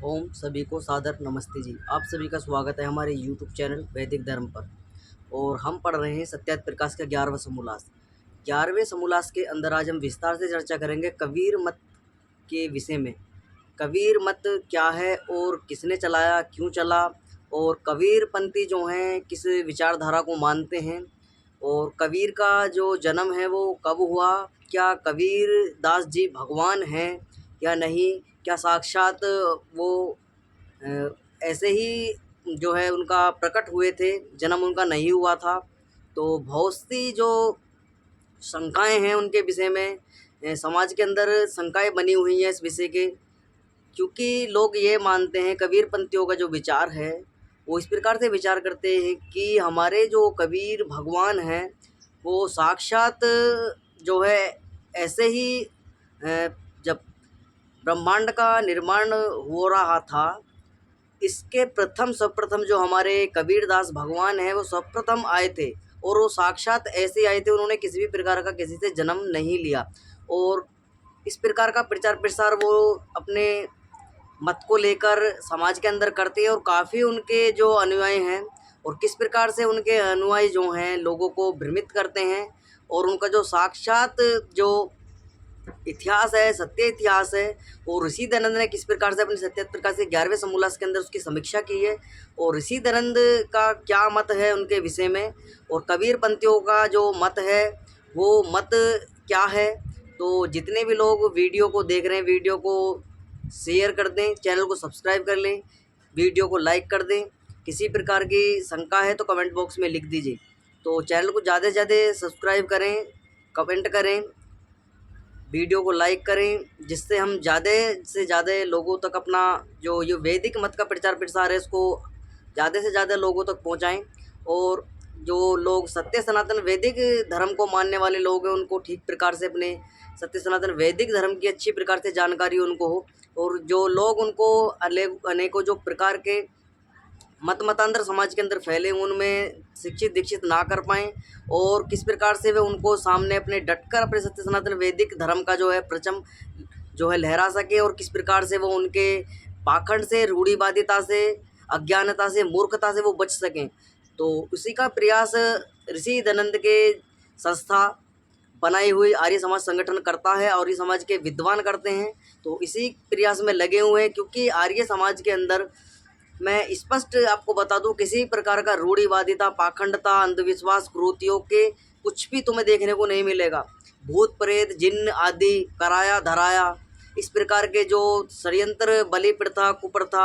ओम सभी को सादर नमस्ते जी। आप सभी का स्वागत है हमारे यूट्यूब चैनल वैदिक धर्म पर। और हम पढ़ रहे हैं सत्यार्थ प्रकाश का 11वां समोल्लास। 11वें समोल्लास के अंदर आज हम विस्तार से चर्चा करेंगे कबीर मत के विषय में। कबीर मत क्या है और किसने चलाया, क्यों चला, और कबीर पंथी जो हैं किस विचारधारा को मानते हैं, और कबीर का जो जन्म है वो कब हुआ, क्या कबीर दास जी भगवान हैं या नहीं, क्या साक्षात वो अ, ऐसे ही जो है उनका प्रकट हुए थे, जन्म उनका नहीं हुआ था। तो बहुत सी जो शंकाएं हैं उनके विषय में समाज के अंदर शंकाएं बनी हुई हैं इस विषय के। क्योंकि लोग ये मानते हैं, कबीर पंथियों का जो विचार है वो इस प्रकार से विचार करते हैं कि हमारे जो कबीर भगवान हैं वो साक्षात जो है ऐसे ही जब ब्रह्मांड का निर्माण हो रहा था, इसके सर्वप्रथम जो हमारे कबीरदास भगवान हैं वो सर्वप्रथम आए थे। और वो साक्षात ऐसे आए थे, उन्होंने किसी भी प्रकार का किसी से जन्म नहीं लिया। और इस प्रकार का प्रचार प्रसार वो अपने मत को लेकर समाज के अंदर करते हैं। और काफ़ी उनके जो अनुयायी हैं और किस प्रकार से उनके अनुयायी जो हैं लोगों को भ्रमित करते हैं। और उनका जो साक्षात जो इतिहास है, सत्य इतिहास है, और ऋषि दयानंद ने किस प्रकार से अपने सत्य प्रकाश के 11वें समोल्लास के अंदर उसकी समीक्षा की है। और ऋषि दयानंद का क्या मत है उनके विषय में, और कबीर पंथियों का जो मत है वो मत क्या है। तो जितने भी लोग वीडियो को देख रहे हैं, वीडियो को शेयर कर दें, चैनल को सब्सक्राइब कर लें, वीडियो को लाइक कर दें। किसी प्रकार की शंका है तो कमेंट बॉक्स में लिख दीजिए। तो चैनल को ज़्यादा से ज़्यादा सब्सक्राइब करें, कमेंट करें, वीडियो को लाइक करें, जिससे हम ज़्यादा से ज़्यादा लोगों तक अपना जो ये वैदिक मत का प्रचार प्रसार है इसको ज़्यादा से ज़्यादा लोगों तक पहुंचाएं। और जो लोग सत्य सनातन वैदिक धर्म को मानने वाले लोग हैं उनको ठीक प्रकार से अपने सत्य सनातन वैदिक धर्म की अच्छी प्रकार से जानकारी उनको हो। और जो लोग उनको अनेकों जो प्रकार के मतांतर समाज के अंदर फैले उनमें शिक्षित दीक्षित ना कर पाएँ, और किस प्रकार से वे उनको सामने अपने डटकर अपने सत्य सनातन वैदिक धर्म का जो है परचम जो है लहरा सके, और किस प्रकार से वो उनके पाखंड से, रूढ़िवादिता से, अज्ञानता से, मूर्खता से वो बच सकें। तो उसी का प्रयास ऋषि दयानंद के संस्था बनाई हुई आर्य समाज संगठन करता है और ये समाज के विद्वान करते हैं। तो इसी प्रयास में लगे हुए हैं, क्योंकि आर्य समाज के अंदर मैं स्पष्ट आपको बता दूं, किसी प्रकार का रूढ़िवादिता, पाखंडता, अंधविश्वास, कुरीतियों के कुछ भी तुम्हें देखने को नहीं मिलेगा। भूत प्रेत, जिन्न आदि, कराया धराया, इस प्रकार के जो षड्यंत्र, बलि प्रथा, कुप्रथा,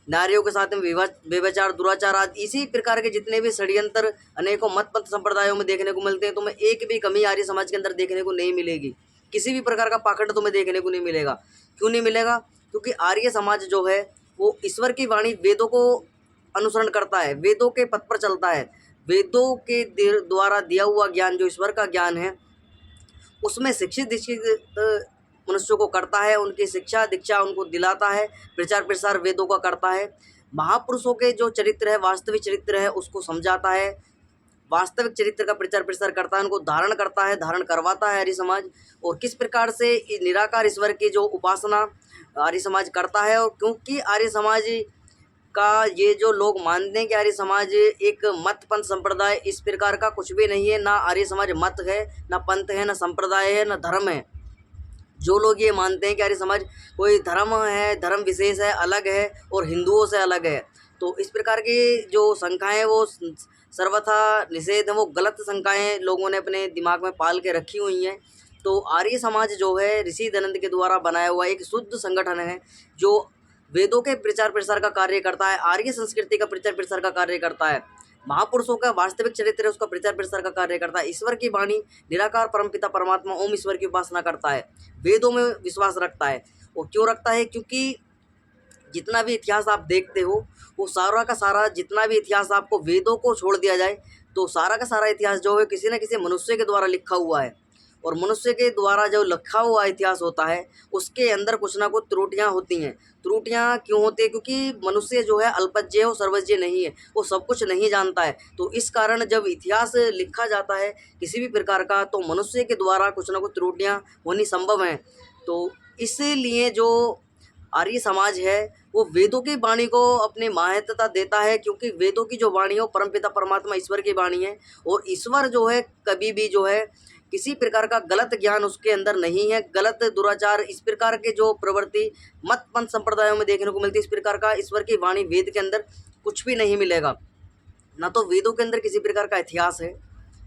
नारियों के साथ में व्यभिचार, दुराचार आदि, इसी प्रकार के जितने भी षड्यंत्र अनेकों मत पथ संप्रदायों में देखने को मिलते हैं, तुम्हें एक भी कमी आर्य समाज के अंदर देखने को नहीं मिलेगी। किसी भी प्रकार का पाखंड तुम्हें देखने को नहीं मिलेगा। क्यों नहीं मिलेगा? क्योंकि आर्य समाज जो है वो ईश्वर की वाणी, वेदों को अनुसरण करता है, वेदों के पथ पर चलता है। वेदों के द्वारा दिया हुआ ज्ञान जो ईश्वर का ज्ञान है उसमें शिक्षित दीक्षित मनुष्यों को करता है, उनकी शिक्षा दीक्षा उनको दिलाता है, प्रचार प्रसार वेदों का करता है। महापुरुषों के जो चरित्र है, वास्तविक चरित्र है, उसको समझाता है, वास्तविक चरित्र का प्रचार प्रसार करता है, उनको धारण करता है, धारण करवाता है आर्य समाज। और किस प्रकार से निराकार ईश्वर की जो उपासना आर्य समाज करता है। और क्योंकि आर्य समाज का ये जो लोग मानते हैं कि आर्य समाज एक मत पंथ संप्रदाय, इस प्रकार का कुछ भी नहीं है। ना आर्य समाज मत है, ना पंथ है, ना संप्रदाय है, ना धर्म है। जो लोग ये मानते हैं कि आर्य समाज कोई धर्म है, धर्म विशेष है, अलग है और हिंदुओं से अलग है, तो इस प्रकार की जो शंकाएं वो सर्वथा निषेध हैं। वो गलत शंकाएं लोगों ने अपने दिमाग में पाल के रखी हुई हैं। तो आर्य समाज जो है ऋषि दयानंद के द्वारा बनाया हुआ एक शुद्ध संगठन है जो वेदों के प्रचार प्रसार का कार्य करता है, आर्य संस्कृति का प्रचार प्रसार का कार्य करता है, महापुरुषों का वास्तविक चरित्र है उसका प्रचार प्रसार का कार्य करता है, ईश्वर की वाणी, निराकार परमपिता परमात्मा ओम ईश्वर की उपासना करता है, वेदों में विश्वास रखता है। और क्यों रखता है? क्योंकि जितना भी इतिहास आप देखते हो वो सारा का सारा, जितना भी इतिहास आपको वेदों को छोड़ दिया जाए तो सारा का सारा इतिहास जो है किसी न किसी मनुष्य के द्वारा लिखा हुआ है। और मनुष्य के द्वारा जो लिखा हुआ इतिहास होता है उसके अंदर कुछ ना कुछ त्रुटियां होती हैं। त्रुटियां क्यों होती है? क्योंकि मनुष्य जो है अल्पज्ञ और सर्वज्ञ नहीं है, वो सब कुछ नहीं जानता है। तो इस कारण जब इतिहास लिखा जाता है किसी भी प्रकार का तो मनुष्य के द्वारा कुछ ना कुछ त्रुटियां होनी संभव हैं। तो इसलिए जो आर्य समाज है वो वेदों की वाणी को अपनी महत्वता देता है, क्योंकि वेदों की जो वाणी है वो परमपिता परमात्मा ईश्वर की वाणी है। और ईश्वर जो है कभी भी जो है किसी प्रकार का गलत ज्ञान उसके अंदर नहीं है, गलत दुराचार इस प्रकार के जो प्रवृत्ति मत पंथ संप्रदायों में देखने को मिलती है, इस प्रकार का ईश्वर की वाणी वेद के अंदर कुछ भी नहीं मिलेगा। ना तो वेदों के अंदर किसी प्रकार का इतिहास है,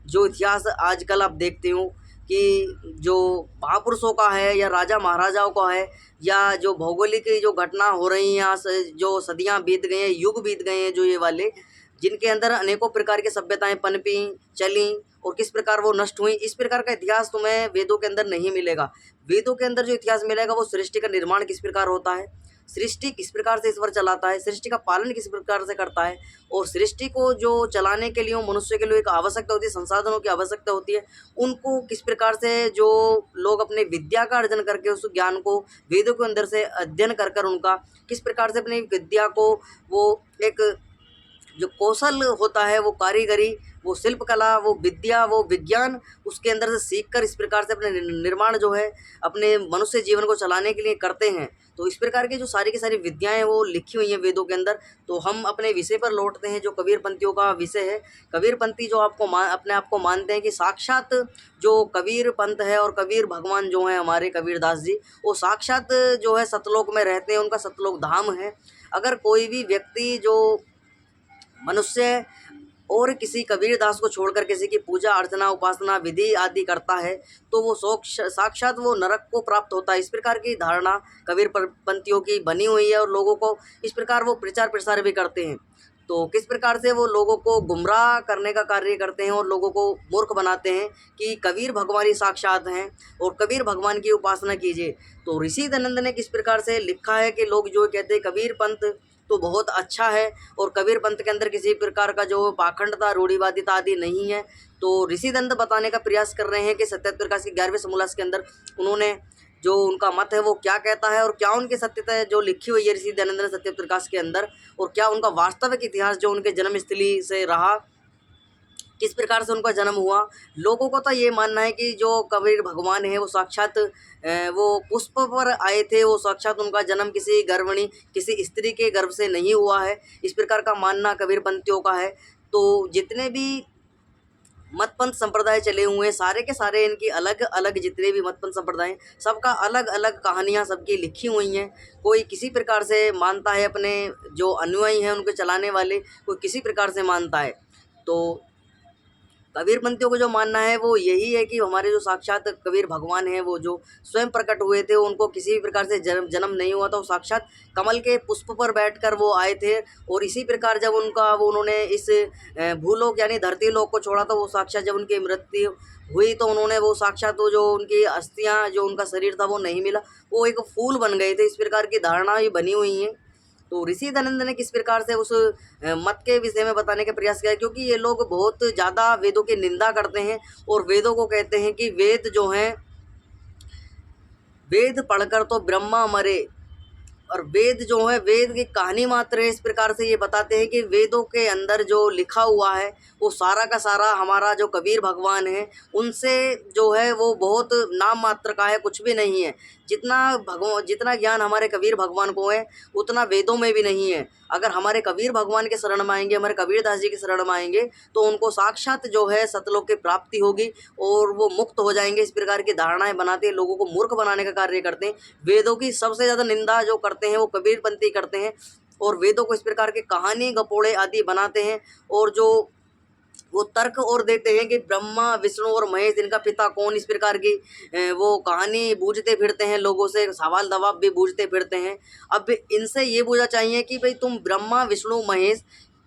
जो इतिहास आजकल आप देखते हो कि जो महापुरुषों का है या राजा महाराजाओं का है, या जो भौगोलिक जो घटना हो रही हैं, जो सदियां बीत गई हैं, युग बीत गए हैं, जो ये वाले जिनके अंदर अनेकों प्रकार की सभ्यताएं पनपी चली और किस प्रकार वो नष्ट हुई, इस प्रकार का इतिहास तुम्हें वेदों के अंदर नहीं मिलेगा। वेदों के अंदर जो इतिहास मिलेगा वो सृष्टि का निर्माण किस प्रकार होता है, सृष्टि किस प्रकार से ईश्वर चलाता है, सृष्टि का पालन किस प्रकार से करता है, और सृष्टि को जो चलाने के लिए मनुष्य के लिए एक आवश्यकता होती है, संसाधनों की आवश्यकता होती है, उनको किस प्रकार से जो लोग अपने विद्या का अर्जन करके उस ज्ञान को वेदों के अंदर से अध्ययन कर कर उनका किस प्रकार से अपनी विद्या को वो एक जो कौशल होता है, वो कारीगरी, वो शिल्पकला, वो विद्या, वो विज्ञान उसके अंदर से सीखकर इस प्रकार से अपने निर्माण जो है अपने मनुष्य जीवन को चलाने के लिए करते हैं। तो इस प्रकार की जो सारी की सारी विद्याएं वो लिखी हुई हैं वेदों के अंदर। तो हम अपने विषय पर लौटते हैं, जो कबीरपंथियों का विषय है। कबीरपंथी जो अपने आप को मानते हैं कि साक्षात जो कबीर पंथ है और कबीर भगवान जो हैं हमारे कबीरदास जी, वो साक्षात जो है सतलोक में रहते हैं, उनका सतलोक धाम है। अगर कोई भी व्यक्ति जो मनुष्य और किसी कबीरदास को छोड़कर किसी की पूजा अर्चना उपासना विधि आदि करता है, तो वो साक्षात वो नरक को प्राप्त होता है। इस प्रकार की धारणा कबीरपंथियों की बनी हुई है और लोगों को इस प्रकार वो प्रचार प्रसार भी करते हैं। तो किस प्रकार से वो लोगों को गुमराह करने का कार्य करते हैं और लोगों को मूर्ख बनाते हैं कि कबीर भगवान ही साक्षात हैं और कबीर भगवान की उपासना कीजिए। तो ऋषि दयानंद ने किस प्रकार से लिखा है कि लोग जो कहते हैं कबीर पंथ तो बहुत अच्छा है और कबीर पंथ के अंदर किसी प्रकार का जो पाखंडता रूढ़िवादिता आदि नहीं है। तो ऋषि दयानंद बताने का प्रयास कर रहे हैं कि सत्यात प्रकाश के 11वें समोल्लास के अंदर उन्होंने जो उनका मत है वो क्या कहता है और क्या उनकी सत्यता है जो लिखी हुई है ऋषि दयानंद ने सत्यात प्रकाश के अंदर, और क्या उनका वास्तविक इतिहास जो उनके जन्मस्थली से रहा, किस प्रकार से उनका जन्म हुआ। लोगों को तो ये मानना है कि जो कबीर भगवान है वो साक्षात वो पुष्प पर आए थे, वो साक्षात उनका जन्म किसी गर्भिणी किसी स्त्री के गर्भ से नहीं हुआ है, इस प्रकार का मानना कबीरपंथियों का है। तो जितने भी मतपंथ संप्रदाय चले हुए हैं सारे के सारे इनकी अलग अलग जितने भी मतपंथ संप्रदाय हैं सबका अलग अलग कहानियाँ सबकी लिखी हुई हैं। कोई किसी प्रकार से मानता है, अपने जो अनुयायी हैं उनके चलाने वाले कोई किसी प्रकार से मानता है। तो कबीरपंथियों को जो मानना है वो यही है कि हमारे जो साक्षात कबीर भगवान हैं वो जो स्वयं प्रकट हुए थे, उनको किसी भी प्रकार से जन्म नहीं हुआ था, वो साक्षात कमल के पुष्प पर बैठकर वो आए थे। और इसी प्रकार जब उन्होंने इस भूलोक यानी धरती लोक को छोड़ा तो वो साक्षात जब उनकी मृत्यु हुई तो उन्होंने वो साक्षात वो जो उनकी अस्थियाँ जो उनका शरीर था वो नहीं मिला, वो एक फूल बन गए थे। इस प्रकार की धारणा ही बनी हुई हैं। तो ऋषि दयानंद ने किस प्रकार से उस मत के विषय में बताने का प्रयास किया, क्योंकि ये लोग बहुत ज़्यादा वेदों की निंदा करते हैं और वेदों को कहते हैं कि वेद जो हैं वेद पढ़कर तो ब्रह्मा मरे, और वेद जो है वेद की कहानी मात्र है। इस प्रकार से ये बताते हैं कि वेदों के अंदर जो लिखा हुआ है वो सारा का सारा हमारा जो कबीर भगवान है उनसे जो है वो बहुत नाम मात्र का है, कुछ भी नहीं है। जितना ज्ञान हमारे कबीर भगवान को है उतना वेदों में भी नहीं है। अगर हमारे कबीर भगवान के शरण में आएंगे, हमारे कबीरदास जी के शरण में आएंगे तो उनको साक्षात जो है सतलोक की प्राप्ति होगी और वो मुक्त हो जाएंगे। इस प्रकार की धारणाएं बनाते हैं, लोगों को मूर्ख बनाने का कार्य करते हैं। वेदों की सबसे ज़्यादा निंदा जो करते हैं वो कबीरपंथी करते हैं और वेदों को इस प्रकार के कहानी गपोड़े आदि बनाते हैं और जो वो तर्क और देते हैं कि ब्रह्मा विष्णु और महेश इनका पिता कौन, इस प्रकार की वो कहानी बूझते फिरते हैं, लोगों से सवाल जवाब भी बूझते फिरते हैं। अब इनसे ये पूछना चाहिए कि भाई तुम ब्रह्मा विष्णु महेश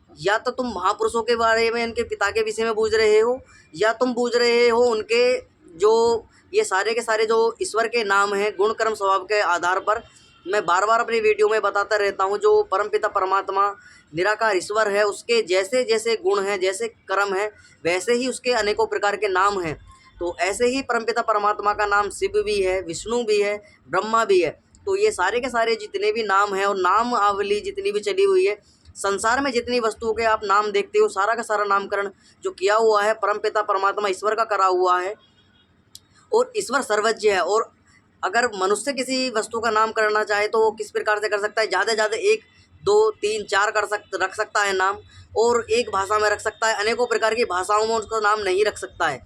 या तो तुम महापुरुषों के बारे में उनके पिता के विषय में बूझ रहे हो, या तुम बूझ रहे हो उनके जो ये सारे के सारे जो ईश्वर के नाम हैं गुण कर्म स्वभाव के आधार पर। मैं बार बार अपनी वीडियो में बताता रहता हूँ जो परमपिता परमात्मा निराकार ईश्वर है उसके जैसे जैसे गुण हैं, जैसे कर्म हैं, वैसे ही उसके अनेकों प्रकार के नाम हैं। तो ऐसे ही परमपिता परमात्मा का नाम शिव भी है, विष्णु भी है, ब्रह्मा भी है। तो ये सारे के सारे जितने भी नाम हैं और नाम आवली जितनी भी चली हुई है संसार में, जितनी वस्तुओं के आप नाम देखते हो सारा का सारा नामकरण जो किया हुआ है परमपिता परमात्मा ईश्वर का करा हुआ है। और ईश्वर सर्वज्ञ है। और अगर मनुष्य किसी वस्तु का नाम करना चाहे तो वो किस प्रकार से कर सकता है? ज़्यादा से ज़्यादा 1, 2, 3, 4 रख सकता है नाम, और एक भाषा में रख सकता है, अनेकों प्रकार की भाषाओं में उसका नाम नहीं रख सकता है।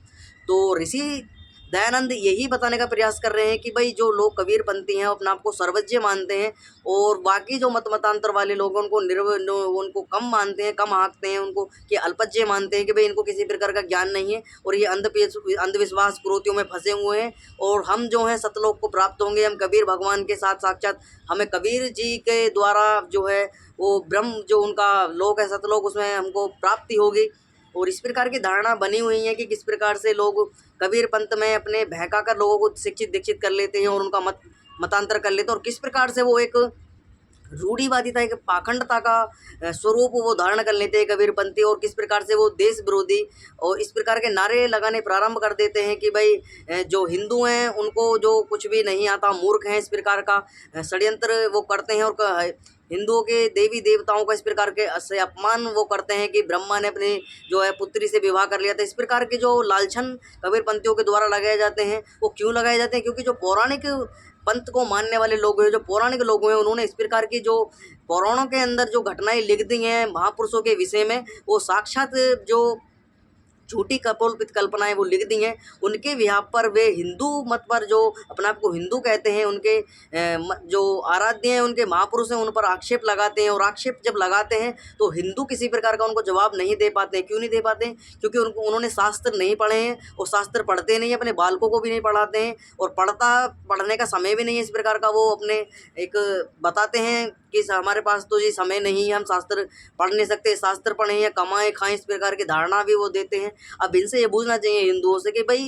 तो ऋषि दयानंद यही बताने का प्रयास कर रहे हैं कि भाई जो लोग कबीरपंथी हैं, अपने आप को सर्वज्ञ मानते हैं, और बाकी जो मतांतर वाले लोग हैं उनको कम मानते हैं, कम आंकते हैं, उनको कि अल्पज्ञ मानते हैं कि भाई इनको किसी प्रकार का ज्ञान नहीं है और ये अंधविश्वास कुरीतियों में फंसे हुए हैं, और हम जो हैं सतलोक को प्राप्त होंगे, हम कबीर भगवान के साथ साक्षात, हमें कबीर जी के द्वारा जो है वो ब्रह्म जो उनका लोक है सतलोक, उसमें हमको प्राप्ति होगी। और इस प्रकार की धारणा बनी हुई है कि किस प्रकार से लोग कबीर पंथ में अपने बहका कर लोगों को शिक्षित दीक्षित कर लेते हैं और उनका मतांतर कर लेते हैं, और किस प्रकार से वो एक रूढ़िवादिता, एक पाखंडता का स्वरूप वो धारण कर लेते हैं कबीरपंथी, और किस प्रकार से वो देश विरोधी और इस प्रकार के नारे लगाने प्रारंभ कर देते हैं कि भाई जो हिंदू हैं उनको जो कुछ भी नहीं आता, मूर्ख हैं, इस प्रकार का षड्यंत्र वो करते हैं, और हिंदुओं के देवी देवताओं का इस प्रकार के से अपमान वो करते हैं कि ब्रह्मा ने अपनी जो है पुत्री से विवाह कर लिया था। इस प्रकार के जो लालछन कबीरपंथियों के द्वारा लगाए जाते हैं, वो क्यों लगाए जाते हैं? क्योंकि जो पौराणिक पंथ को मानने वाले लोग हैं, जो पौराणिक लोग हैं, उन्होंने इस प्रकार की जो पुराणों के अंदर जो घटनाएं लिख दी हैं महापुरुषों के विषय में, वो साक्षात जो झूठी कपोलपित कल्पनाएं वो लिख दी हैं, उनके विहार पर वे हिंदू मत पर जो अपने आप को हिंदू कहते हैं, उनके जो आराध्य हैं, उनके महापुरुष हैं, उन पर आक्षेप लगाते हैं, और आक्षेप जब लगाते हैं तो हिंदू किसी प्रकार का उनको जवाब नहीं दे पाते हैं। क्यों नहीं दे पाते हैं? क्योंकि उन्होंने शास्त्र नहीं पढ़े हैं, और शास्त्र पढ़ते नहीं, अपने बालकों को भी नहीं पढ़ाते हैं, और पढ़ने का समय भी नहीं है। इस प्रकार का वो अपने एक बताते हैं कि हमारे पास तो जी समय नहीं है, हम शास्त्र पढ़ नहीं सकते, शास्त्र पढ़ें या कमाएं खाएं, इस प्रकार की धारणा भी वो देते हैं। अब इनसे ये पूछना चाहिए हिंदुओं से कि भाई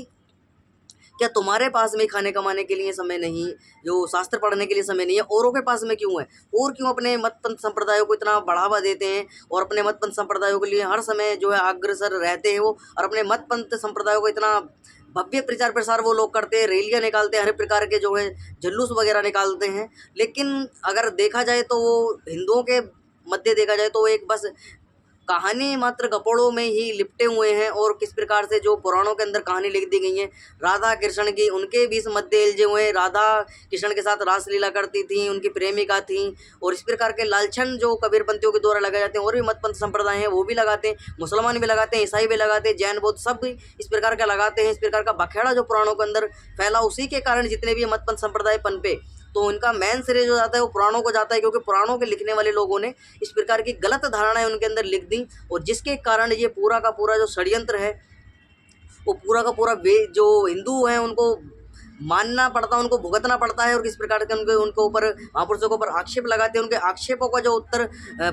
क्या तुम्हारे पास में खाने कमाने के लिए समय नहीं, जो शास्त्र पढ़ने के लिए समय नहीं है, औरों के पास में क्यों है? और क्यों अपने मत पंथ संप्रदायों को इतना बढ़ावा देते हैं और अपने मत पंथ संप्रदायों के लिए हर समय जो है अग्रसर रहते हैं वो, और अपने मत पंथ संप्रदायों को इतना भव्य प्रचार प्रसार वो लोग करते हैं, रैलियाँ निकालते हैं, हर प्रकार के जो है जुलूस वगैरह निकालते हैं। लेकिन अगर देखा जाए तो वो हिंदुओं के मध्य देखा जाए तो वो एक बस कहानी मात्र गपोड़ों में ही लिपटे हुए हैं, और किस प्रकार से जो पुराणों के अंदर कहानी लिख दी गई है राधा कृष्ण की, उनके बीच मध्य उलझे हुए, राधा कृष्ण के साथ रासलीला करती थी, उनकी प्रेमिका थी, और इस प्रकार के लालछन जो कबीरपंथियों के द्वारा लगाए जाते हैं, और भी मतपंथ संप्रदाय हैं वो भी लगाते हैं, मुसलमान भी लगाते हैं, ईसाई भी लगाते हैं, जैन बौद्ध सब भी इस प्रकार का लगाते हैं। इस प्रकार का बखेड़ा जो पुराणों के अंदर फैला, उसी के कारण जितने भी मतपंथ संप्रदाय पनपे, तो उनका मेन श्रेय जो जाता है वो पुराणों को जाता है, क्योंकि पुराणों के लिखने वाले लोगों ने इस प्रकार की गलत धारणाएं उनके अंदर लिख दी, और जिसके कारण ये पूरा का पूरा जो षड्यंत्र है वो पूरा का पूरा जो हिंदू हैं उनको मानना पड़ता है, उनको भुगतना पड़ता है, और किस प्रकार के उनके ऊपर महापुरुषों के ऊपर आक्षेप लगाते हैं। उनके आक्षेपों का जो उत्तर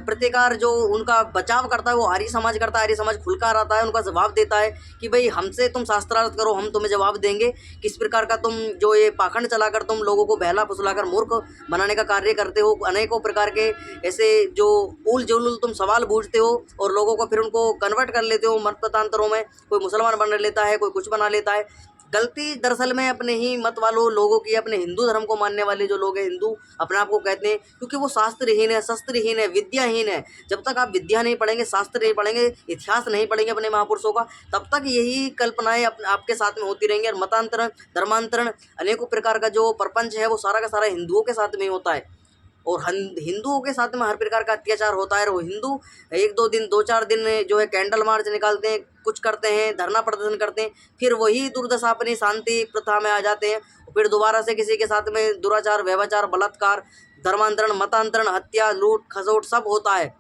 प्रतिकार जो उनका बचाव करता है वो आर्य समाज करता है। आर्य समाज खुलकर आता है, उनका जवाब देता है कि भाई हमसे तुम शास्त्रार्थ करो, हम तुम्हें जवाब देंगे। किस प्रकार का तुम जो ये पाखंड चलाकर तुम लोगों को बहला फुसलाकर मूर्ख बनाने का कार्य करते हो, अनेकों प्रकार के ऐसे जो उल जुलूल तुम सवाल पूछते हो, और लोगों को फिर उनको कन्वर्ट कर लेते हो मतपतांतरों में, कोई मुसलमान बना लेता है, कोई कुछ बना लेता है। गलती दरअसल में अपने ही मत वालों लोगों की, अपने हिंदू धर्म को मानने वाले जो लोग हैं, हिंदू अपने आप को कहते हैं, क्योंकि वो शास्त्रहीन है, शस्त्रहीन है, विद्याहीन है। जब तक आप विद्या नहीं पढ़ेंगे, शास्त्र नहीं पढ़ेंगे, इतिहास नहीं पढ़ेंगे अपने महापुरुषों का, तब तक यही कल्पनाएं आपके साथ में होती रहेंगी। और मतांतरण, धर्मांतरण, अनेकों प्रकार का जो प्रपंच है वो सारा का सारा हिंदुओं के साथ में होता है, और हिंदुओं के साथ में हर प्रकार का अत्याचार होता है। और वो हिंदू 1-2 दिन, 2-4 दिन जो है कैंडल मार्च निकालते हैं, कुछ करते हैं, धरना प्रदर्शन करते हैं, फिर वही दुर्दशा अपनी शांति प्रथा में आ जाते हैं, फिर दोबारा से किसी के साथ में दुराचार, व्यभिचार, बलात्कार, धर्मांतरण, मतांतरण, हत्या, लूट खसोट सब होता है।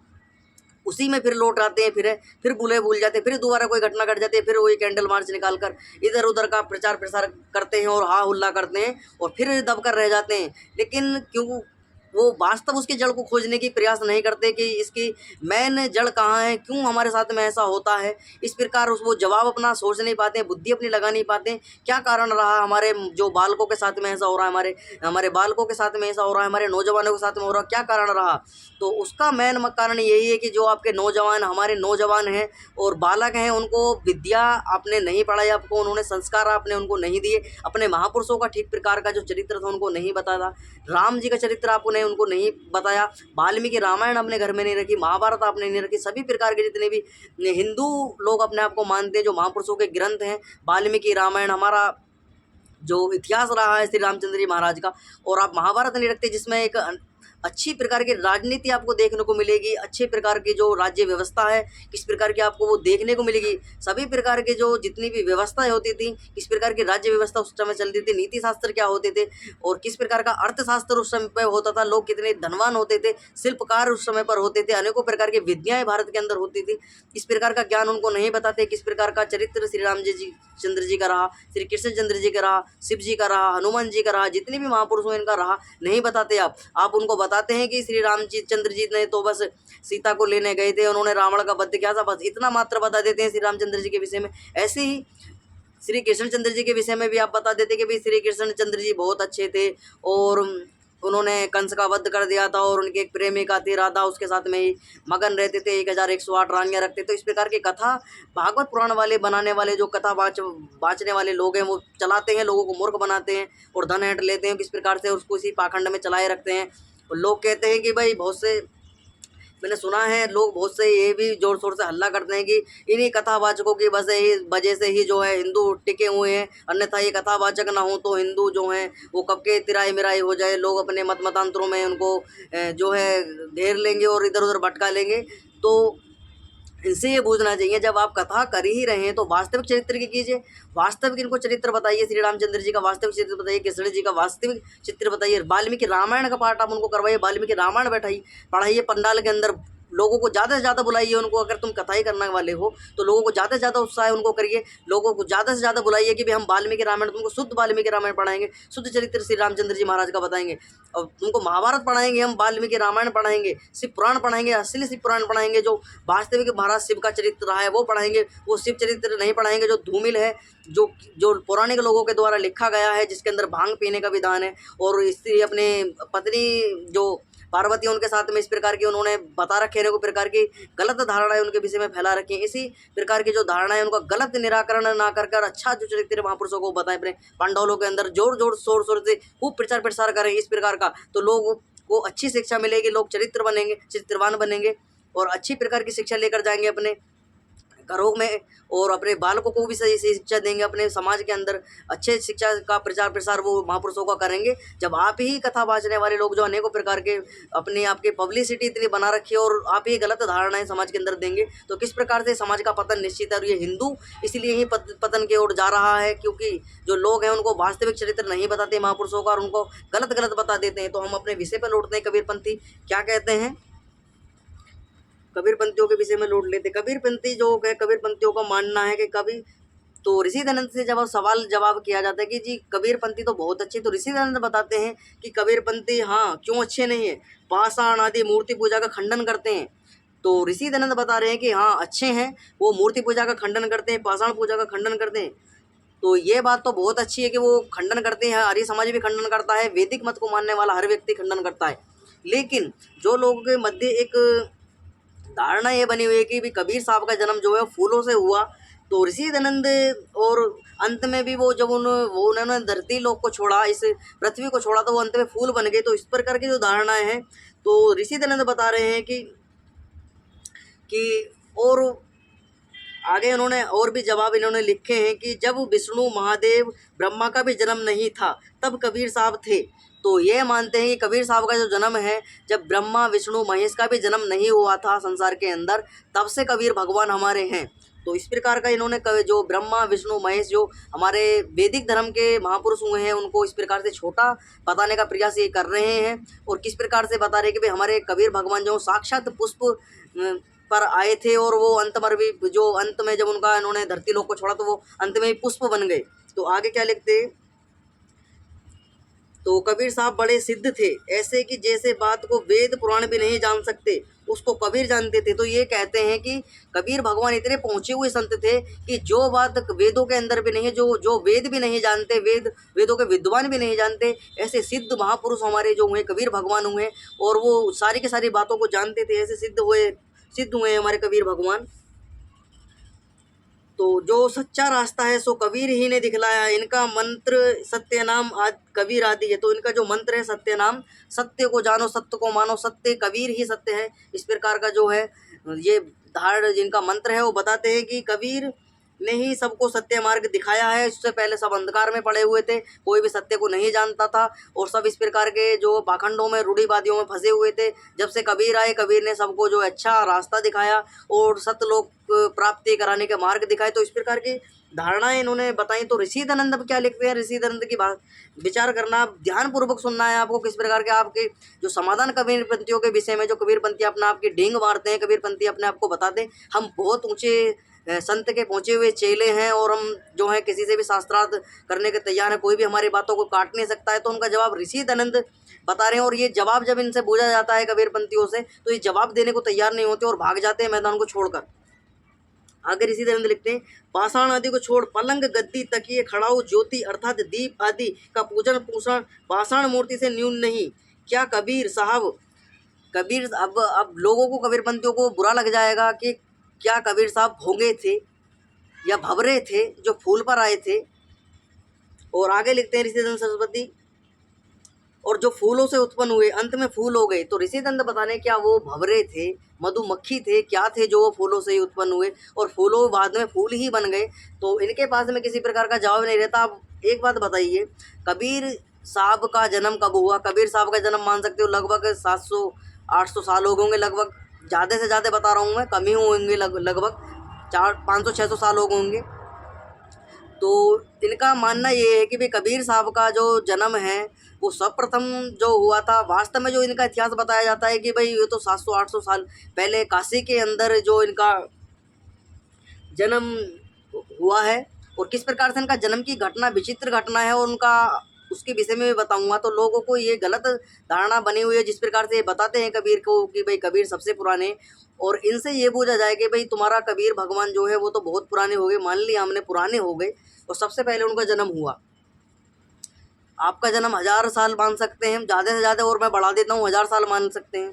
उसी में फिर लौट आते हैं, फिर भूल जाते हैं, फिर दोबारा कोई घटना घट जाती है, फिर वही कैंडल मार्च निकाल कर इधर उधर का प्रचार प्रसार करते हैं और हा हुल्ला करते हैं, और फिर दबकर रह जाते हैं। लेकिन क्यों वो वास्तव उसकी जड़ को खोजने की प्रयास नहीं करते कि इसकी मेन जड़ कहाँ है, क्यों हमारे साथ में ऐसा होता है। इस प्रकार वो जवाब अपना सोच नहीं पाते, बुद्धि अपनी लगा नहीं पाते, क्या कारण रहा हमारे जो बालकों के साथ में ऐसा हो रहा है, हमारे बालकों के साथ में ऐसा हो रहा है, हमारे नौजवानों के साथ में हो रहा है, क्या कारण रहा। तो उसका मेन कारण यही है कि जो आपके नौजवान, हमारे नौजवान हैं और बालक हैं, उनको विद्या आपने नहीं पढ़ाई, आपको उन्होंने संस्कार आपने उनको नहीं दिए, अपने महापुरुषों का ठीक प्रकार का जो चरित्र था उनको नहीं बताया, राम जी का चरित्र आपने उनको नहीं बताया, वाल्मीकि रामायण अपने घर में नहीं रखी, महाभारत आपने नहीं रखी। सभी प्रकार के जितने भी हिंदू लोग अपने आप को मानते हैं जो महापुरुषों के ग्रंथ हैं, वाल्मीकि रामायण, हमारा जो इतिहास रहा है श्री रामचंद्र जी महाराज का, और आप महाभारत नहीं रखते जिसमें एक अच्छी प्रकार की राजनीति आपको देखने को मिलेगी, अच्छे प्रकार की जो राज्य व्यवस्था है किस प्रकार की आपको वो देखने को मिलेगी, सभी प्रकार के जो जितनी भी व्यवस्थाएं होती थी, किस प्रकार की राज्य व्यवस्था उस समय चलती थी, नीति शास्त्र क्या होते थे और किस प्रकार का अर्थशास्त्र उस समय पर होता था, लोग कितने धनवान होते थे, शिल्पकार उस समय पर होते थे, अनेकों प्रकार की विद्याएं भारत के अंदर होती थी, इस प्रकार का ज्ञान उनको नहीं बताते, किस प्रकार का चरित्र श्री राम जी चंद्र जी का रहा, श्री कृष्ण चंद्र जी का रहा, शिव जी का रहा, हनुमान जी का रहा, जितने भी महापुरुष हैं इनका रहा नहीं बताते। आप उनको बताते हैं कि श्री राम जी चंद्र जी ने तो बस सीता को लेने गए थे, उन्होंने रावण का वध किया था, बस इतना मात्र बता देते हैं श्री रामचंद्र जी के विषय में। ऐसे ही श्री कृष्ण चंद्र जी के विषय में भी आप बता देते कि भाई श्री कृष्ण चंद्र जी बहुत अच्छे थे और उन्होंने कंस का वध कर दिया था और उनकी एक प्रेमिका थी राधा, उसके साथ में ही मगन रहते थे, 1108 रानियां रखते। तो इस प्रकार की कथा भागवत पुराण वाले बनाने वाले जो कथा बाँचने वाले लोग हैं वो चलाते हैं, लोगों को मूर्ख बनाते हैं और धन ऐंठ लेते हैं, किस प्रकार से उसको इसी पाखंड में चलाए रखते हैं। और लोग कहते हैं कि भाई बहुत से मैंने सुना है लोग बहुत से ये भी जोर शोर से हल्ला करते हैं कि इन्हीं कथावाचकों की वजह से ही जो है हिंदू टिके हुए हैं, अन्यथा ये कथावाचक ना हो तो हिंदू जो हैं वो कब के तिराई मिराई हो जाए, लोग अपने मतांतरों में उनको जो है घेर लेंगे और इधर उधर भटका लेंगे। तो इनसे ये पूछना चाहिए जब आप कथा कर ही रहे हैं तो वास्तविक चरित्र की कीजिए, वास्तविक इनको चरित्र बताइए, श्री रामचंद्र जी का वास्तविक चरित्र बताइए, कृष्ण जी का वास्तविक चित्र बताइए, वाल्मीकि रामायण का पाठ आप उनको करवाइए, वाल्मीकि रामायण बैठाइए पढ़ाइए, पंडाल के अंदर लोगों को ज़्यादा से ज़्यादा बुलाइए उनको। अगर तुम कथाई करने वाले हो तो लोगों को ज़्यादा से ज़्यादा उत्साह उनको करिए, लोगों को ज़्यादा से ज़्यादा बुलाइए कि भाई हम वाल्मीकि रामायण तुमको शुद्ध वाल्मीकि रामायण पढ़ाएंगे, शुद्ध चरित्र श्री रामचंद्र जी महाराज का बताएंगे, और तुमको महाभारत पढ़ाएंगे, हम वाल्मीकि रामायण पढ़ाएंगे, शिव पुराण पढ़ाएंगे, असली शिव पुराण पढ़ाएंगे, जो वास्तविक महाराज शिव का चरित्र रहा है वो पढ़ाएंगे। वो शिव चरित्र नहीं पढ़ाएंगे जो धूमिल है, जो जो पौराणिक लोगों के द्वारा लिखा गया है, जिसके अंदर भांग पीने का विधान है और स्त्री अपने पत्नी जो पार्वती उनके साथ में इस प्रकार की उन्होंने बता रखे हैं, प्रकार की गलत धारणाएं उनके विषय में फैला रखी हैं। इसी प्रकार की जो धारणाएं उनका गलत निराकरण ना कर कर अच्छा जो चरित्र महापुरुषों को बताएं, अपने पांडवों के अंदर जोर जोर शोर शोर से खूब प्रचार प्रसार करें इस प्रकार का, तो लोगों को अच्छी शिक्षा मिलेगी, लोग चरित्र बनेंगे, चरित्रवान बनेंगे और अच्छी प्रकार की शिक्षा लेकर जाएंगे अपने घरों में और अपने बालकों को भी सही शिक्षा देंगे, अपने समाज के अंदर अच्छे शिक्षा का प्रचार प्रसार वो महापुरुषों का करेंगे। जब आप ही कथा बाँचने वाले लोग जो अनेकों प्रकार के अपने आपके पब्लिसिटी इतनी बना रखी है और आप ही गलत धारणाएं समाज के अंदर देंगे तो किस प्रकार से समाज का पतन निश्चित है। और ये हिंदू इसलिए ही पतन की ओर जा रहा है क्योंकि जो लोग हैं उनको वास्तविक चरित्र नहीं बताते महापुरुषों का और उनको गलत गलत बता देते हैं। तो हम अपने विषय पर लौटते हैं, कबीरपंथी क्या कहते हैं, कबीरपंथियों के विषय में लौट लेते। कबीरपंथी जो है, कबीरपंथियों का मानना है कि कभी तो ऋषि दयानंद से जब सवाल जवाब किया जाता है कि जी कबीरपंथी तो बहुत अच्छे, तो ऋषि दयानंद बताते हैं कि कबीरपंथी हाँ क्यों अच्छे नहीं है, पाषाण आदि मूर्ति पूजा का खंडन करते हैं। तो ऋषि दयानंद बता रहे हैं कि हाँ अच्छे हैं, वो मूर्ति पूजा का खंडन करते हैं, पाषाण पूजा का खंडन करते हैं। तो ये बात तो बहुत अच्छी है कि वो खंडन करते हैं, आर्य समाज भी खंडन करता है, वैदिक मत को मानने वाला हर व्यक्ति खंडन करता है। लेकिन जो लोगों के मध्य एक धारणा ये बनी हुई है कि भी कबीर साहब का जन्म जो है फूलों से हुआ, तो ऋषि दयानंद और अंत में भी वो जब उन्होंने धरती लोक को छोड़ा, इस पृथ्वी को छोड़ा, तो वो अंत में फूल बन गए। तो इस प्रकार की जो धारणाएं हैं तो ऋषि दयानंद बता रहे हैं कि और आगे उन्होंने और भी जवाब इन्होंने लिखे हैं कि जब विष्णु महादेव ब्रह्मा का भी जन्म नहीं था तब कबीर साहब थे। तो ये मानते हैं कि कबीर साहब का जो जन्म है जब ब्रह्मा विष्णु महेश का भी जन्म नहीं हुआ था संसार के अंदर, तब से कबीर भगवान हमारे हैं। तो इस प्रकार का इन्होंने जो ब्रह्मा विष्णु महेश जो हमारे वैदिक धर्म के महापुरुष हुए हैं उनको इस प्रकार से छोटा बताने का प्रयास ये कर रहे हैं। और किस प्रकार से बता रहे हैं कि भाई हमारे कबीर भगवान जो साक्षात पुष्प पर आए थे और वो अंत में भी जो अंत में जब उनका इन्होंने धरती लोक को छोड़ा तो वो अंत में ही पुष्प बन गए। तो आगे क्या लिखते हैं, तो कबीर साहब बड़े सिद्ध थे, ऐसे कि जैसे बात को वेद पुराण भी नहीं जान सकते उसको कबीर जानते थे। तो ये कहते हैं कि कबीर भगवान इतने पहुँचे हुए संत थे कि जो बात वेदों के अंदर भी नहीं है, जो वेद भी नहीं जानते, वेदों के विद्वान भी नहीं जानते, ऐसे सिद्ध महापुरुष हमारे जो हुए कबीर भगवान हुए और वो सारी की सारी बातों को जानते थे, ऐसे सिद्ध हुए हमारे कबीर भगवान। तो जो सच्चा रास्ता है सो कबीर ही ने दिखलाया, इनका मंत्र सत्य नाम कबीर आदि है। तो इनका जो मंत्र है सत्य नाम, सत्य को जानो सत्य को मानो, सत्य कबीर ही सत्य है। इस प्रकार का जो है ये धारण जिनका मंत्र है वो बताते हैं कि कबीर ने ही सबको सत्य मार्ग दिखाया है। इससे पहले सब अंधकार में पड़े हुए थे, कोई भी सत्य को नहीं जानता था और सब इस प्रकार के जो पाखंडों में, रूढ़िवादियों में फंसे हुए थे। जब से कबीर आए, कबीर ने सबको जो अच्छा रास्ता दिखाया और सत्यलोक प्राप्ति कराने के मार्ग दिखाए। तो इस प्रकार की धारणाएं इन्होंने बताई। तो ऋषि दयानंद अब क्या लिखते हैं, ऋषि दयानंद की बात विचार करना, ध्यानपूर्वक सुनना है आपको। किस प्रकार के आपके जो समाधान कबीरपंथियों के विषय में, जो कबीरपंथी अपना आपकी डींग मारते हैं, कबीरपंथी अपने आप को बताते हैं हम बहुत ऊंचे संत के पहुँचे हुए चेले हैं और हम जो है किसी से भी शास्त्रार्थ करने के तैयार हैं, कोई भी हमारी बातों को काट नहीं सकता है। तो उनका जवाब ऋषि दयानंद बता रहे हैं। और ये जवाब जब इनसे पूछा जाता है कबीरपंथियों से, तो ये जवाब देने को तैयार नहीं होते और भाग जाते हैं मैदान को छोड़कर। आगे ऋषि दयानंद लिखते हैं, पाषाण आदि को छोड़ पलंग, गद्दी, तकिए, खड़ाऊ, ज्योति अर्थात दीप आदि का पूजन पोषण पाषाण मूर्ति से न्यून नहीं। क्या कबीर साहब, कबीर अब लोगों को, कबीरपंथियों को बुरा लग जाएगा कि क्या कबीर साहब भोंगे थे या भंवरे थे जो फूल पर आए थे। और आगे लिखते हैं ऋषि दयानंद सरस्वती, और जो फूलों से उत्पन्न हुए अंत में फूल हो गए। तो ऋषि दयानंद बताने क्या वो भंवरे थे, मधुमक्खी थे, क्या थे जो वो फूलों से ही उत्पन्न हुए और फूलों बाद में फूल ही बन गए। तो इनके पास में किसी प्रकार का जवाब नहीं रहता। अब एक बात बताइए, कबीर साहब का जन्म कब हुआ? कबीर साहब का जन्म मान सकते हो लगभग 700-800 साल हो गए लगभग, ज़्यादा से ज़्यादा बता रहा हूँ मैं, कम ही होंगे, लगभग 400-500-600 साल हो होंगे। तो इनका मानना ये है कि भाई कबीर साहब का जो जन्म है वो सर्वप्रथम जो हुआ था, वास्तव में जो इनका इतिहास बताया जाता है कि भाई ये तो 700-800 साल पहले काशी के अंदर जो इनका जन्म हुआ है। और किस प्रकार से इनका जन्म की घटना विचित्र घटना है और उनका उसके विषय में भी बताऊंगा। तो लोगों को ये गलत धारणा बनी हुई है जिस प्रकार से ये बताते हैं कबीर को कि भाई कबीर सबसे पुराने, और इनसे ये पूछा जाए कि भाई तुम्हारा कबीर भगवान जो है वो तो बहुत पुराने हो गए, मान लिया हमने पुराने हो गए, और सबसे पहले उनका जन्म हुआ। आपका जन्म 1000 साल मान सकते हैं हम, ज़्यादा से ज़्यादा, और मैं बढ़ा देता हूँ 1000 साल मान सकते हैं।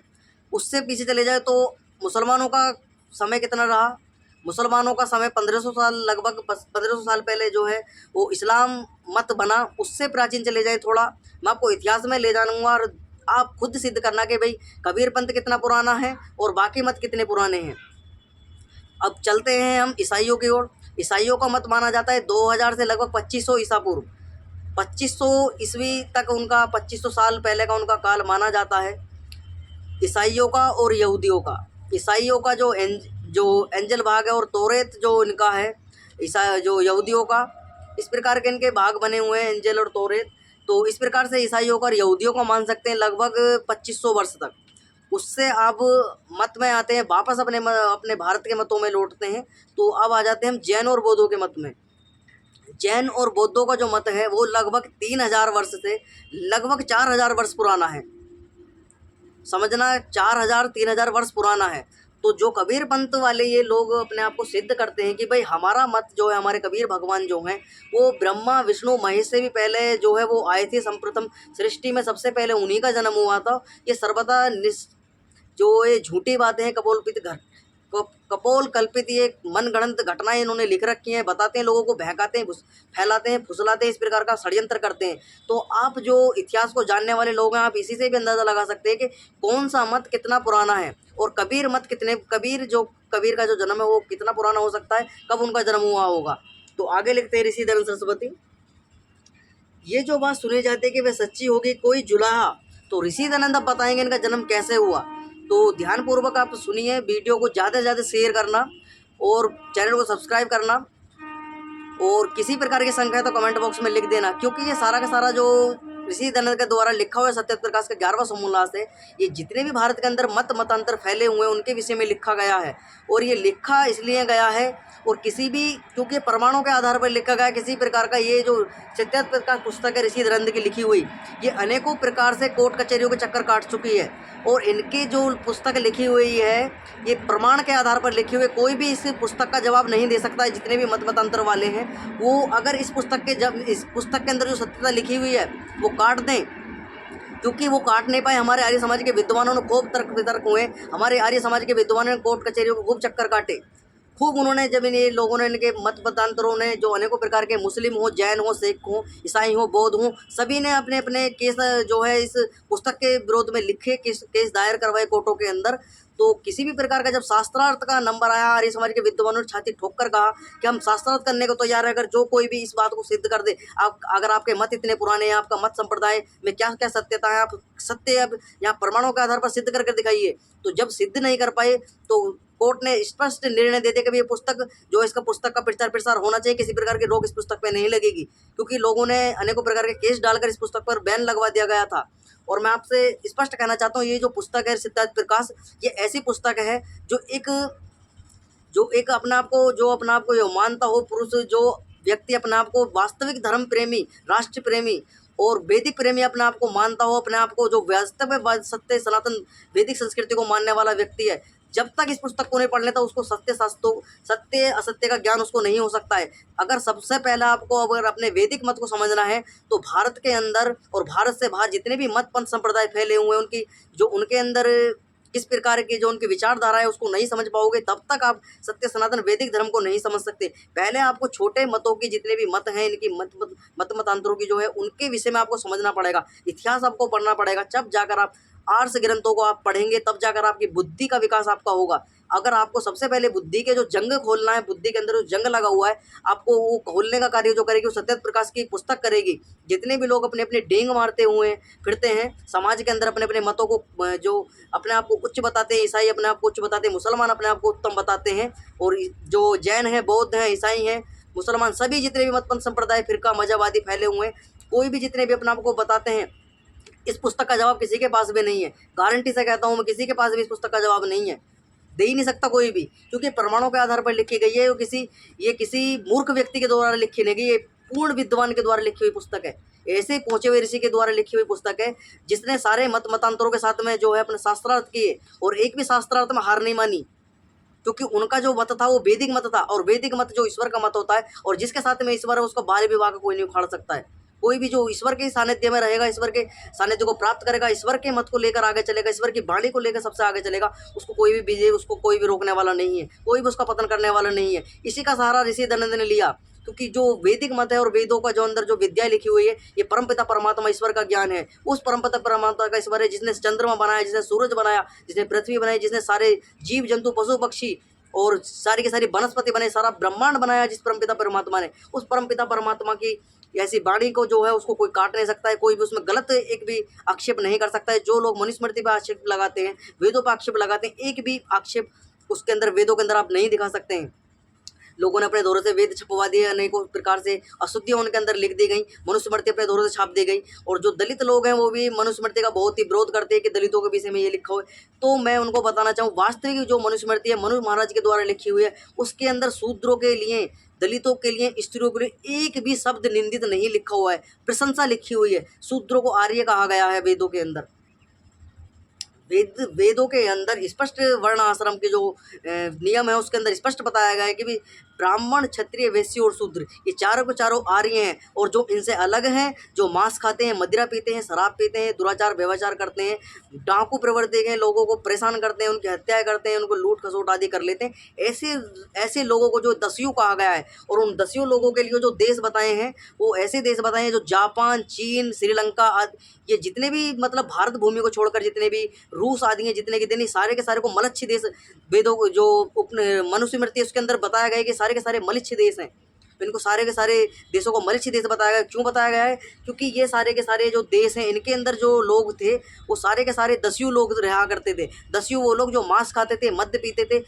उससे पीछे चले जाए तो मुसलमानों का समय कितना रहा? मुसलमानों का समय 1500 साल, लगभग 1500 साल पहले जो है वो इस्लाम मत बना। उससे प्राचीन चले जाए थोड़ा, मैं आपको इतिहास में ले जाऊँगा और आप खुद सिद्ध करना कि भाई कबीर पंथ कितना पुराना है और बाकी मत कितने पुराने हैं। अब चलते हैं हम ईसाइयों की ओर। ईसाइयों का मत माना जाता है 2000 से लगभग 2500 ईसा पूर्व, 2500 ईस्वी तक उनका, 2500 साल पहले का उनका काल माना जाता है ईसाइयों का और यहूदियों का। ईसाइयों का जो एंजल भाग है और तौरेत जो इनका है, जो यहूदियों का, इस प्रकार के इनके भाग बने हुए हैं एंजल और तौरेत। तो इस प्रकार से ईसाइयों का और यहूदियों का मान सकते हैं लगभग 2500 वर्ष तक। उससे अब मत में आते हैं वापस, अपने भारत के मतों में लौटते हैं। तो अब आ जाते हैं हम जैन और बौद्धों के मत में। जैन और बौद्धों का जो मत है वो लगभग 3000 वर्ष से लगभग 4000 वर्ष पुराना है। समझना, 4000-3000 वर्ष पुराना है। तो जो कबीर पंथ वाले ये लोग अपने आप को सिद्ध करते हैं कि भाई हमारा मत जो है, हमारे कबीर भगवान जो हैं वो ब्रह्मा विष्णु महेश से भी पहले जो है वो आए थे। सर्वप्रथम सृष्टि में सबसे पहले उन्हीं का जन्म हुआ था। ये सर्वदा जो ये झूठी बातें हैं, कपोल कल्पित ये मनगढ़ंत घटनाएं इन्होंने लिख रखी हैं, बताते हैं, लोगों को बहकाते हैं, फैलाते हैं, फुसलाते हैं, इस प्रकार का षड्यंत्र करते हैं। तो आप जो इतिहास को जानने वाले लोग हैं, आप इसी से भी अंदाज़ा लगा सकते हैं कि कौन सा मत कितना पुराना है और कबीर मत कितने, कबीर का जो जन्म है वो कितना पुराना हो सकता है, कब उनका जन्म हुआ होगा। तो आगे लिखते हैं ऋषि दयानंद सरस्वती, ये जो बात सुनी जाती है कि वह सच्ची होगी कोई जुलाहा। तो ऋषि दयानंद अब बताएंगे इनका जन्म कैसे हुआ। तो ध्यानपूर्वक आप सुनिए, वीडियो को ज़्यादा से ज़्यादा शेयर करना और चैनल को सब्सक्राइब करना, और किसी प्रकार की शंका है तो कमेंट बॉक्स में लिख देना, क्योंकि ये सारा का सारा जो ऋषि दयानंद के द्वारा लिखा हुआ सत्य प्रकाश का 11वां समोल्लास है, ये जितने भी भारत के अंदर मतांतर फैले हुए हैं उनके विषय में लिखा गया है। और ये लिखा इसलिए गया है, और किसी भी, क्योंकि प्रमाणों के आधार पर लिखा गया, किसी प्रकार का ये जो सत्य प्रकाश पुस्तक है ऋषि दयानंद की लिखी हुई, ये अनेकों प्रकार से कोर्ट कचहरियों के चक्कर काट चुकी है। और इनकी जो पुस्तक लिखी हुई है ये प्रमाण के आधार पर लिखी हुई, कोई भी इस पुस्तक का जवाब नहीं दे सकता है। जितने भी मतांतर वाले हैं वो अगर इस पुस्तक के अंदर जो सत्यता लिखी हुई है वो काट दें, क्योंकि वो काट नहीं पाए। हमारे आर्य समाज के विद्वानों ने खूब तर्क वितर्क हुए, हमारे आर्य समाज के विद्वानों ने कोर्ट कचहरियों को खूब चक्कर काटे, खूब उन्होंने जब इन लोगों ने, इनके मत मतांतरों ने, जो अनेकों प्रकार के मुस्लिम हो, जैन हो, सिख हो, ईसाई हो, बौद्ध हो, सभी ने अपने अपने केस जो है इस पुस्तक के विरोध में लिखे, केस दायर करवाए कोर्टों के अंदर। तो किसी भी प्रकार का जब शास्त्रार्थ का नंबर आया, आर्य समाज के विद्वानों ने छाती ठोक कर कहा कि हम शास्त्रार्थ करने को तैयार है, अगर जो कोई भी इस बात को सिद्ध कर दे, आप अगर आपके मत इतने पुराने हैं, आपका मत संप्रदाय में क्या क्या सत्यता है, आप सत्य अब यहाँ प्रमाणों के आधार पर सिद्ध करके दिखाइए। तो जब सिद्ध नहीं कर पाए तो कोर्ट ने स्पष्ट निर्णय दे दिया कि ये पुस्तक जो है, इसका पुस्तक का प्रचार प्रसार होना चाहिए, किसी प्रकार की रोक इस पुस्तक पे नहीं लगेगी, क्योंकि लोगों ने अनेकों प्रकार के केस डालकर इस पुस्तक पर बैन लगवा दिया गया था। और मैं आपसे स्पष्ट कहना चाहता हूँ, ये जो पुस्तक है सिद्धार्थ प्रकाश, ये ऐसी पुस्तक है जो एक अपने आप को, जो अपने आप को ये मानता हो पुरुष, जो व्यक्ति अपने आप को वास्तविक धर्म प्रेमी, राष्ट्र प्रेमी और वैदिक प्रेमी अपने आप को मानता हो, अपने आप को जो वास्तव में सत्य सनातन वैदिक संस्कृति को मानने वाला व्यक्ति है, जब तक इस पुस्तक को नहीं पढ़ लेता उसको सत्य शास्त्रों, सत्य असत्य का ज्ञान उसको नहीं हो सकता है। अगर सबसे पहले आपको अगर अपने वैदिक मत को समझना है तो भारत के अंदर और भारत से बाहर जितने भी मत पंथ संप्रदाय फैले हुए हैं, उनकी जो उनके अंदर किस प्रकार की जो उनकी विचारधारा है उसको नहीं समझ पाओगे, तब तक आप सत्य सनातन वैदिक धर्म को नहीं समझ सकते। पहले आपको छोटे मतों की, जितने भी मत हैं, इनकी मतांतरों की जो है, उनके विषय में आपको समझना पड़ेगा, इतिहास आपको पढ़ना पड़ेगा। जब जाकर आप आर्ष ग्रंथों को आप पढ़ेंगे, तब जाकर आपकी बुद्धि का विकास आपका होगा। अगर आपको सबसे पहले बुद्धि के जो जंग खोलना है, बुद्धि के अंदर जो जंग लगा हुआ है, आपको वो खोलने का कार्य जो करेगी वो सत्यार्थ प्रकाश की पुस्तक करेगी। जितने भी लोग अपने अपने डेंग मारते हुए फिरते हैं समाज के अंदर, अपने अपने मतों को, जो अपने आप को उच्च बताते हैं, ईसाई अपने आप को उच्च बताते हैं, मुसलमान अपने आप को उत्तम बताते हैं, और जो जैन है, बौद्ध हैं, ईसाई हैं, मुसलमान, सभी जितने भी मतपंथ संप्रदाय, फिरका, मजहबवादी फैले हुए हैं, कोई भी जितने भी अपने आप को बताते हैं, इस पुस्तक का जवाब किसी के पास भी नहीं है। गारंटी से कहता हूँ मैं, किसी के पास भी इस पुस्तक का जवाब नहीं है, दे ही नहीं सकता कोई भी, क्योंकि प्रमाणों के आधार पर लिखी गई है। ये किसी मूर्ख व्यक्ति के द्वारा लिखी नहीं गई, ये पूर्ण विद्वान के द्वारा लिखी हुई पुस्तक है, ऐसे पहुंचे हुए ऋषि के द्वारा लिखी हुई पुस्तक है, जिसने सारे मतांतरों के साथ में जो है अपने शास्त्रार्थ किए, और एक भी शास्त्रार्थ में हार नहीं मानी, क्योंकि उनका जो मत था वो वैदिक मत था, और वैदिक मत जो ईश्वर का मत होता है, और जिसके साथ में ईश्वर है उसको बाहरी विवाह का कोई नहीं उखाड़ सकता है। कोई भी जो ईश्वर के सानिध्य में रहेगा, ईश्वर के सानिध्य को प्राप्त करेगा, ईश्वर के मत को लेकर आगे चलेगा, ईश्वर की वाणी को लेकर सबसे आगे चलेगा, उसको कोई भी विजय, उसको कोई भी रोकने वाला नहीं है, कोई भी उसका पतन करने वाला नहीं है। इसी का सहारा ऋषि दयानंद ने लिया, क्योंकि जो वैदिक मत है और वेदों का जो अंदर जो विद्या लिखी हुई है, ये परमपिता परमात्मा ईश्वर का ज्ञान है। उस परमपिता परमात्मा का ईश्वर है जिसने चंद्रमा बनाया, जिसने सूरज बनाया, जिसने पृथ्वी बनाई, जिसने सारे जीव जंतु, पशु पक्षी और सारी की सारी वनस्पति बने, सारा ब्रह्मांड बनाया जिस परमपिता परमात्मा ने, उस परमपिता परमात्मा की ऐसी वाणी को जो है उसको कोई काट नहीं सकता है, कोई भी उसमें गलत एक भी आक्षेप नहीं कर सकता है। जो लोग मनुस्मृति पर आक्षेप लगाते हैं, वेदों पर आक्षेप लगाते हैं, एक भी आक्षेप उसके अंदर, वेदों के अंदर आप नहीं दिखा सकते हैं। लोगों ने अपने दौरों से वेद छपवा दिए, अनेकों प्रकार से अशुद्धियाँ उनके अंदर लिख दी गई, मनुस्मृति अपने दौरों से छाप दी गई, और जो दलित लोग हैं वो भी मनुस्मृति का बहुत ही विरोध करते हैं कि दलितों के विषय में ये लिखा हुआ है। तो मैं उनको बताना चाहूँ, वास्तविक जो मनुस्मृति है, मनु महाराज के द्वारा लिखी हुई है, उसके अंदर शूद्रों के लिए, दलितों के लिए, स्त्रियों के लिए एक भी शब्द निंदित नहीं लिखा हुआ है, प्रशंसा लिखी हुई है। शूद्रों को आर्य कहा गया है वेदों के अंदर। वेदों के अंदर स्पष्ट वर्ण आश्रम के जो नियम है उसके अंदर स्पष्ट बताया गया है कि भी ब्राह्मण, क्षत्रिय, वैश्य और शूद्र, ये चारों के चारों आर्य हैं, और जो इनसे अलग हैं, जो मांस खाते हैं, मदिरा पीते हैं, शराब पीते हैं, दुराचार व्यवचार करते हैं, डाकू प्रवृत्ति के लोगों को परेशान करते हैं, उनकी हत्याएं करते हैं, उनको लूट खसोट आदि कर लेते हैं, ऐसे लोगों को जो दस्यु कहा गया है। और उन दस्यु लोगों के लिए जो देश बताए हैं वो ऐसे देश बताए हैं जो जापान, चीन, श्रीलंका आदि, ये जितने भी मतलब भारत भूमि को छोड़कर जितने भी रूस आदि हैं, जितने के जितने सारे के सारे को मलच्छी देश, वेदों को जो मनुस्मृति है उसके अंदर बताया गया है कि सारे के सारे मलच्छी देश हैं। तो इनको सारे के सारे देशों को मलच्छी देश बताया गया। क्यों बताया गया है? क्योंकि ये सारे के सारे जो देश हैं, इनके अंदर जो लोग थे वो सारे के सारे दस्यु लोग रहा करते थे। दस्यु वो लोग जो मांस खाते थे, मद्य पीते थे,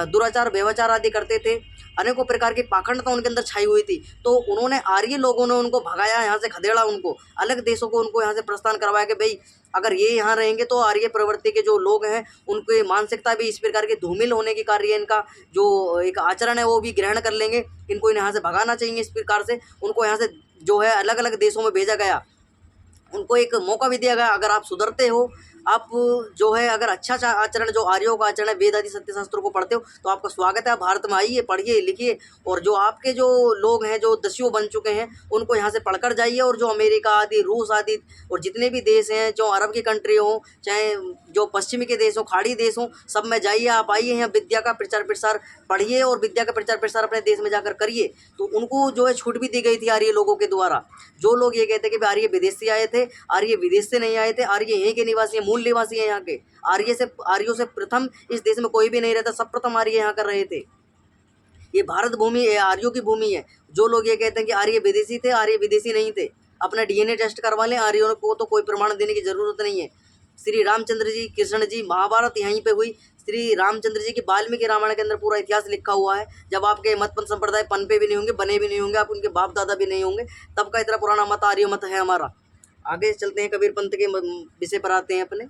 दुराचार व्यवचार आदि करते थे, अनेकों प्रकार की पाखंडता उनके अंदर छाई हुई थी। तो उन्होंने, आर्य लोगों ने उनको भगाया, यहाँ से खदेड़ा, उनको अलग देशों को उनको यहाँ से प्रस्थान करवाया कि भाई अगर ये यहाँ रहेंगे तो आर्य प्रवृत्ति के जो लोग हैं उनकी मानसिकता भी इस प्रकार के धूमिल होने के कार्य, इनका जो एक आचरण है वो भी ग्रहण कर लेंगे, इनको यहाँ से भगाना चाहिए। इस प्रकार से उनको यहाँ से जो है अलग अलग देशों में भेजा गया, उनको एक मौका भी दिया गया, अगर आप सुधरते हो, आप जो है अगर अच्छा आचरण, जो आर्यों का आचरण है, वेद आदि सत्य शास्त्रों को पढ़ते हो तो आपका स्वागत है। आप भारत में आइए, पढ़िए लिखिए, और जो आपके जो लोग हैं जो दस्यु बन चुके हैं उनको यहाँ से पढ़कर जाइए। और जो अमेरिका आदि, रूस आदि और जितने भी देश हैं, जो अरब की कंट्री हों, चाहे जो पश्चिमी के देश हों, खाड़ी देश हों, सब में जाइए। आप आइए यहाँ विद्या का प्रचार प्रसार पढ़िए और विद्या का प्रचार प्रसार अपने देश में जाकर करिए। तो उनको जो है छूट भी दी गई थी आर्य लोगों के द्वारा। जो लोग ये कहते हैं कि आर्य विदेश से आए थे, आर्य विदेश से नहीं आए थे, आर्य यहीं के निवासी हैं, मूल निवासी हैं यहाँ के। आर्यों से प्रथम इस देश में कोई भी नहीं रहता, सब प्रथम आर्य यहाँ कर रहे थे। ये भारत भूमि है, आर्यों की भूमि है। जो लोग ये कहते हैं कि आर्य विदेशी थे, आर्य विदेशी नहीं थे। अपना डीएनए टेस्ट करवा लें, आर्यों को तो कोई प्रमाण देने की जरूरत नहीं है। श्री रामचंद्र जी, कृष्ण जी, महाभारत यहीं पे हुई। श्री रामचंद्र जी की वाल्मीकि रामायण के अंदर पूरा इतिहास लिखा हुआ है। जब आपके मत पंथ संप्रदाय पनपे भी नहीं होंगे, बने भी नहीं होंगे, आप उनके बाप दादा भी नहीं होंगे, तब का इतना पुराना मत आर्य मत है हमारा। आगे चलते हैं, कबीर पंथ के विषय पर आते हैं अपने।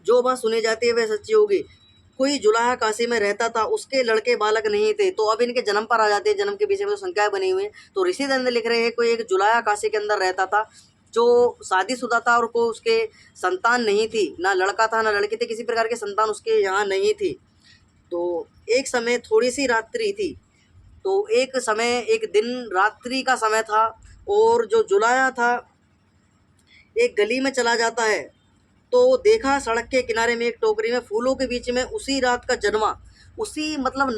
जो बात सुनी जाती है वह सच्ची होगी। कोई जुलाहा काशी में रहता था, उसके लड़के बालक नहीं थे। तो अब इनके जन्म पर आ जाते हैं, जन्म के विषय में तो संख्याएं बनी हुई हैं। तो ऋषिदंड लिख रहे हैं कोई एक जुलाहा काशी के अंदर रहता था, जो शादीशुदा था और को उसके संतान नहीं थी, ना लड़का था ना लड़की थी, किसी प्रकार की संतान उसके यहाँ नहीं थी। तो एक समय थोड़ी सी रात्रि थी, तो एक दिन रात्रि का समय था, और जो जुलाहा था एक गली में चला जाता है, तो देखा सड़क के किनारे में एक टोकरी में फूलों के बीच में उसी रात का जन्मा, उसी मतलब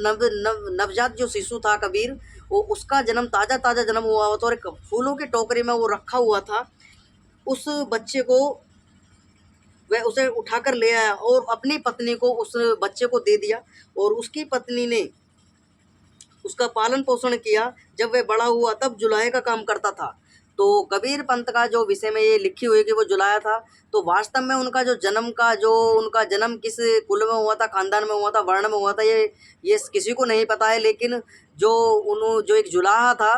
नवजात जो शिशु था कबीर, वो उसका जन्म ताज़ा जन्म हुआ था, और एक फूलों की टोकरी में वो रखा हुआ था। उस बच्चे को वह उसे उठाकर ले आया और अपनी पत्नी को उस बच्चे को दे दिया, और उसकी पत्नी ने उसका पालन पोषण किया। जब वह बड़ा हुआ तब जुलाहे का काम करता था। तो कबीर पंथ का जो विषय में ये लिखी हुई कि वो जुलाहा था, तो वास्तव में उनका उनका जन्म किस कुल में हुआ था, खानदान में हुआ था, वर्ण में हुआ था, ये किसी को नहीं पता है। लेकिन जो एक जुलाहा था,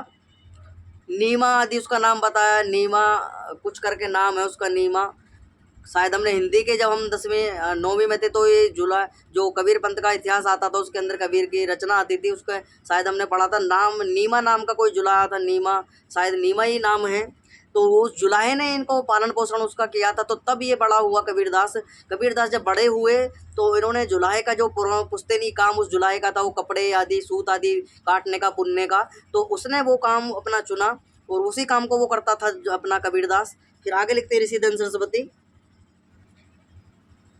नीमा आदि उसका नाम बताया, नीमा कुछ करके नाम है उसका, नीमा। शायद हमने हिंदी के जब हम 10वीं 9वीं में थे तो ये जो कबीर पंथ का इतिहास आता था उसके अंदर कबीर की रचना आती थी, उसका शायद हमने पढ़ा था। नाम नीमा नाम का कोई जुलाहा था, नीमा, शायद नीमा ही नाम है। तो उस जुलाहे ने इनको पालन पोषण उसका किया था, तो तब ये बड़ा हुआ कबीरदास। कबीरदास जब बड़े हुए तो इन्होंने जुलाहे का जो पुश्तैनी काम उस जुलाहे का था, वो कपड़े आदि सूत आदि काटने का, बुनने का, तो उसने वो काम अपना चुना और उसी काम को वो करता था अपना कबीरदास। फिर आगे लिखते ऋषिधन सरस्वती।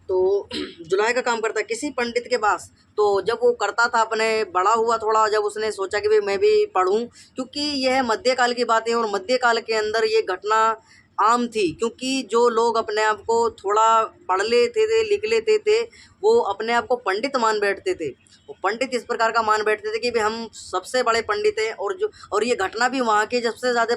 तो जुलाई का काम करता है किसी पंडित के पास। तो जब वो करता था, अपने बड़ा हुआ थोड़ा, जब उसने सोचा कि भाई मैं भी पढ़ूं, क्योंकि यह मध्यकाल की बात है और मध्यकाल के अंदर ये घटना आम थी। क्योंकि जो लोग अपने आप को थोड़ा पढ़ लेते थे, लिख लेते थे, वो अपने आप को पंडित मान बैठते थे। वो पंडित इस प्रकार का मान बैठते थे कि भाई हम सबसे बड़े पंडित हैं। और ये घटना भी वहाँ की सबसे ज़्यादा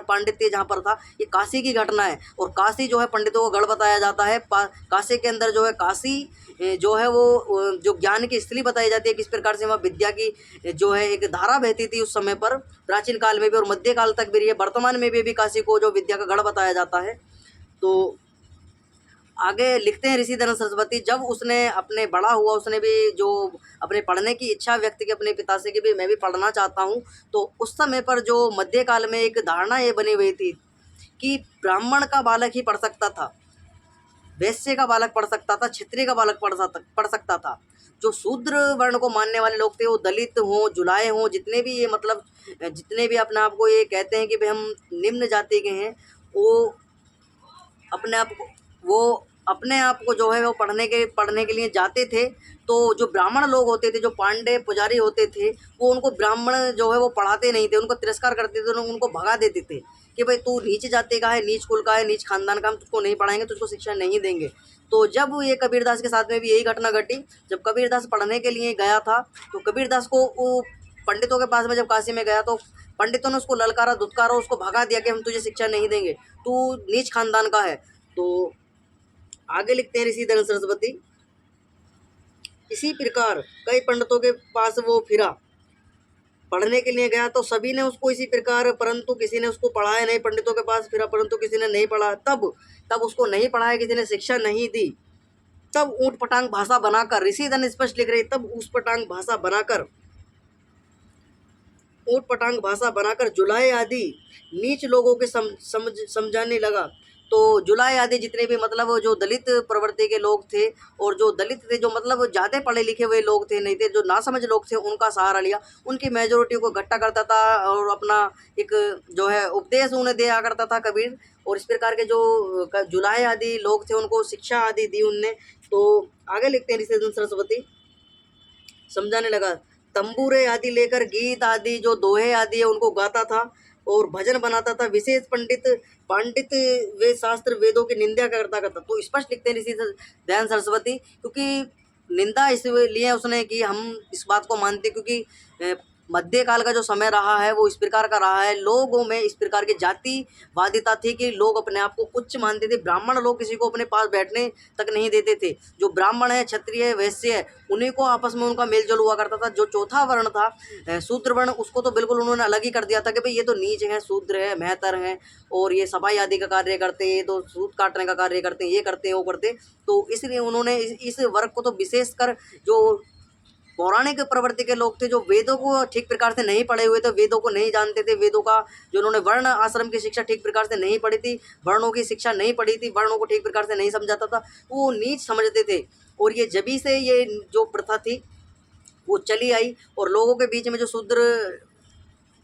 पांडित्य जहाँ पर था, ये काशी की घटना है। और काशी जो है पंडितों को गढ़ बताया जाता है। काशी के अंदर जो है काशी जो है वो जो ज्ञान की स्थली बताई जाती है। किस प्रकार से वहाँ विद्या की जो है एक धारा बहती थी उस समय पर, प्राचीन काल में भी और मध्यकाल तक भी रही है, वर्तमान में भी काशी को जो विद्या का गढ़ बताया जाता है। तो आगे लिखते हैं ऋषिधर सरस्वती। जब उसने अपने बड़ा हुआ, उसने भी जो अपने पढ़ने की इच्छा व्यक्त की अपने पिता से कि भी मैं भी पढ़ना चाहता हूँ, तो उस समय पर जो मध्यकाल में एक धारणा ये बनी हुई थी कि ब्राह्मण का बालक ही पढ़ सकता था, वैश्य का बालक पढ़ सकता था, क्षत्रिय का बालक पढ़ सकता था। जो शूद्र वर्ण को मानने वाले लोग थे, वो दलित हों, जुलाहे हों, जितने भी ये मतलब जितने भी अपने आप को ये कहते हैं कि भाई हम निम्न जाति के हैं, वो अपने आप को जो है वो पढ़ने के लिए जाते थे। तो जो ब्राह्मण लोग होते थे, जो पांडे पुजारी होते थे, वो उनको ब्राह्मण जो है वो पढ़ाते नहीं थे, उनको तिरस्कार करते थे, उनको भगा देते थे कि भाई तू नीच जाति का है, नीच कुल का है, नीच खानदान का, हम तुझको नहीं पढ़ाएंगे, तुझको शिक्षा नहीं देंगे। तो जब ये कबीरदास के साथ में भी यही घटना घटी। जब कबीरदास पढ़ने के लिए गया था, तो कबीरदास को वो पंडितों के पास में जब काशी में गया, तो पंडितों ने उसको ललकारा, धुतकारा, उसको भगा दिया कि हम तुझे शिक्षा नहीं देंगे, तू नीच खानदान का है। तो आगे लिखते हैं ऋषिधर सरस्वती। इसी प्रकार कई पंडितों के पास वो फिरा, पढ़ने के लिए गया, तो सभी ने उसको इसी प्रकार, परंतु किसी ने उसको पढ़ाया नहीं। पंडितों के पास फिरा परंतु किसी ने नहीं पढ़ा। तब उसको नहीं पढ़ाया, किसी ने शिक्षा नहीं दी। तब ऊट पटांग भाषा बनाकर, ऋषिधर स्पष्ट लिख रही, तब ऊट पटांग भाषा बनाकर जुलाहे आदि नीच लोगों के समझाने लगा। तो जुलाहे आदि जितने भी मतलब जो दलित प्रवृत्ति के लोग थे और जो दलित थे, जो मतलब ज़्यादा पढ़े लिखे हुए लोग थे नहीं थे, जो नासमझ लोग थे, उनका सहारा लिया। उनकी मेजोरिटी को इकट्ठा करता था और अपना एक जो है उपदेश उन्हें दिया करता था कबीर। और इस प्रकार के जो जुलाहे आदि लोग थे उनको शिक्षा आदि दी उनने। तो आगे लिखते हैं ऋषिधन सरस्वती समझाने लगा, तंबूरे आदि लेकर गीत आदि जो दोहे आदि है उनको गाता था और भजन बनाता था। विशेष पंडित वे शास्त्र वेदों की निंदा करता। तो स्पष्ट लिखते हैं ऋषि दयानंद सरस्वती, क्योंकि निंदा इसलिए उसने की, हम इस बात को मानते क्योंकि मध्यकाल का जो समय रहा है वो इस प्रकार का रहा है। लोगों में इस प्रकार की जातिवादिता थी कि लोग अपने आप को उच्च मानते थे। ब्राह्मण लोग किसी को अपने पास बैठने तक नहीं देते थे। जो ब्राह्मण है, क्षत्रिय है, वैश्य है, उन्हीं को आपस में उनका मेल जोल हुआ करता था। जो चौथा वर्ण था शूद्र वर्ण, उसको तो बिल्कुल उन्होंने अलग ही कर दिया था कि भाई ये तो नीच है, शूद्र है, मेहतर है और ये सफाई आदि का कार्य करते हैं, ये तो सूत काटने का कार्य करते हैं, ये करते हैं, वो करते हैं। तो इसलिए उन्होंने इस वर्ग को तो विशेषकर जो पौराणिक प्रवृत्ति के लोग थे, जो वेदों को ठीक प्रकार से नहीं पढ़े हुए थे, वेदों को नहीं जानते थे, वेदों का जो उन्होंने वर्ण आश्रम की शिक्षा ठीक प्रकार से नहीं पढ़ी थी, वर्णों की शिक्षा नहीं पढ़ी थी, वर्णों को ठीक प्रकार से नहीं समझाता था, वो नीच समझते थे। और ये जभी से ये जो प्रथा थी वो चली आई और लोगों के बीच में जो शूद्र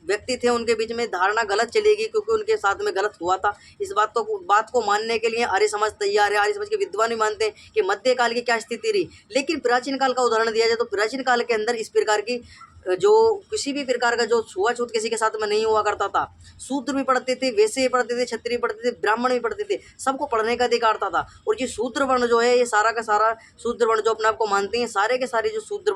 व्यक्ति थे उनके बीच में धारणा गलत चलेगी, क्योंकि उनके साथ में गलत हुआ था। इस बात को मानने के लिए आर्य समाज तैयार है। आर्य समाज के विद्वान भी मानते हैं कि मध्यकाल की क्या स्थिति रही। लेकिन प्राचीन काल का उदाहरण दिया जाए तो प्राचीन काल के अंदर इस प्रकार की जो किसी भी प्रकार का जो छुआछूत किसी के साथ में नहीं हुआ करता था। शूद्र भी पढ़ते थे, वैश्य भी पढ़ते थे, क्षत्रिय पढ़ते थे, ब्राह्मण भी पढ़ते थे, सबको पढ़ने का अधिकार था। और ये शूद्र वर्ण जो है, ये सारा का सारा शूद्र वर्ण जो अपने आप को मानते हैं, सारे के सारे जो शूद्र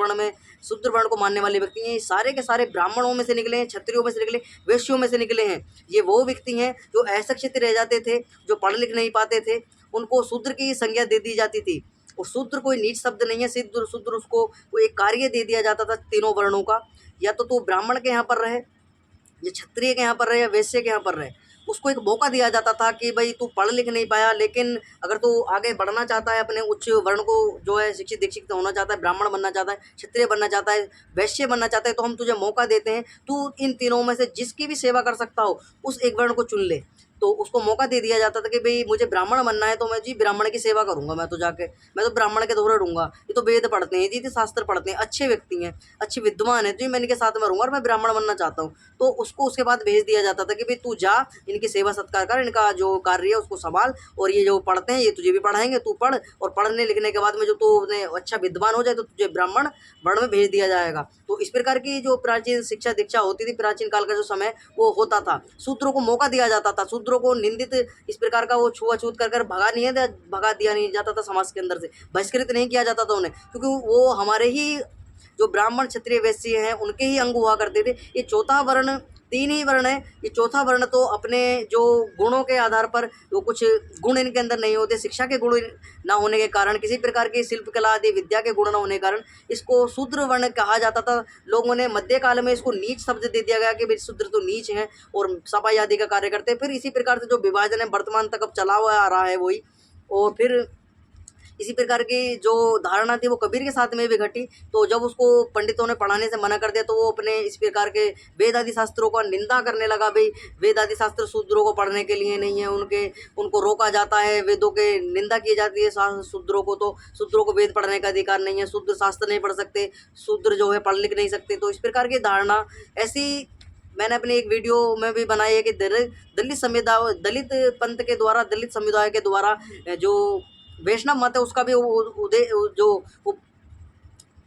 वर्ण को मानने वाले व्यक्ति हैं, ये सारे के सारे ब्राह्मणों में से निकले हैं, क्षत्रियों में से निकले, वैश्यों में से निकले हैं। ये वो व्यक्ति हैं जो अशिक्षित रह जाते थे, जो पढ़ लिख नहीं पाते थे, उनको शूद्र की संज्ञा दे दी जाती थी। और शूद्र कोई नीच शब्द नहीं है, शूद्र उसको कोई एक कार्य दे दिया जाता था तीनों वर्णों का। या तो तू ब्राह्मण के यहाँ पर रहे, या क्षत्रिय के यहाँ पर रहे, या वैश्य के यहाँ पर रहे। उसको एक मौका दिया जाता था कि भाई तू पढ़ लिख नहीं पाया, लेकिन अगर तू आगे बढ़ना चाहता है, अपने उच्च वर्ण को जो है शिक्षित दीक्षित होना चाहता है, ब्राह्मण बनना चाहता है, क्षत्रिय बनना चाहता है, वैश्य बनना चाहता है, तो हम तुझे मौका देते हैं, तू इन तीनों में से जिसकी भी सेवा कर सकता हो उस एक वर्ण को चुन ले। तो उसको मौका दे दिया जाता था कि भाई मुझे ब्राह्मण बनना है तो मैं जी ब्राह्मण की सेवा करूंगा, मैं तो ब्राह्मण के दोहरे रहूँगा। ये तो वेद पढ़ते हैं, जी शास्त्र पढ़ते हैं, अच्छे व्यक्ति हैं, अच्छे विद्वान हैं, जी मैं इनके साथ में रहूँगा और मैं ब्राह्मण बनना चाहता हूँ। तो उसको उसके बाद भेज दिया जाता था कि भाई तू जा, इनकी सेवा सत्कार कर, इनका जो कार्य है उसको संभाल, और ये जो पढ़ते हैं ये तुझे भी पढ़ाएंगे, तू पढ़, और पढ़ने लिखने के बाद में जो तू अच्छा विद्वान हो जाए तो तुझे ब्राह्मण वर्ण में भेज दिया जाएगा। तो इस प्रकार की जो प्राचीन शिक्षा दीक्षा होती थी, प्राचीन काल का जो समय वो होता था। शूद्रों को मौका दिया जाता था, शूद्रों को निंदित इस प्रकार का वो छुआछूत कर भगा दिया नहीं जाता था, समाज के अंदर से बहिष्कृत नहीं किया जाता था उन्हें, क्योंकि वो हमारे ही जो ब्राह्मण क्षत्रिय वैश्य हैं उनके ही अंग हुआ करते थे। ये चौथा वर्ण, तीन ही वर्ण है, ये चौथा वर्ण तो अपने जो गुणों के आधार पर, जो कुछ गुण इनके अंदर नहीं होते, शिक्षा के गुण ना होने के कारण, किसी प्रकार की शिल्पकला आदि विद्या के गुण ना होने के कारण इसको शूद्र वर्ण कहा जाता था। लोगों ने मध्यकाल में इसको नीच शब्द दे दिया गया कि भाई शूद्र तो नीच हैं और सफाई आदि का कार्य करते हैं। फिर इसी प्रकार से जो विभाजन है वर्तमान तक अब चला हुआ आ रहा है वही। और फिर इसी प्रकार की जो धारणा थी वो कबीर के साथ में भी घटी। तो जब उसको पंडितों ने पढ़ाने से मना कर दिया तो वो अपने इस प्रकार के वेद आदि शास्त्रों का निंदा करने लगा। भाई वेद आदि शास्त्र शूद्रों को पढ़ने के लिए नहीं है, उनको रोका जाता है, वेदों के निंदा की जाती है शूद्रों को, तो शूद्रों को वेद पढ़ने का अधिकार नहीं है, शूद्र शास्त्र नहीं पढ़ सकते, शूद्र जो है पढ़ लिख नहीं सकते। तो इस प्रकार की धारणा ऐसी मैंने अपनी एक वीडियो में भी बनाई है कि दलित पंथ के द्वारा, दलित समुदाय के द्वारा जो वैष्णव मत है उसका भी उदय, जो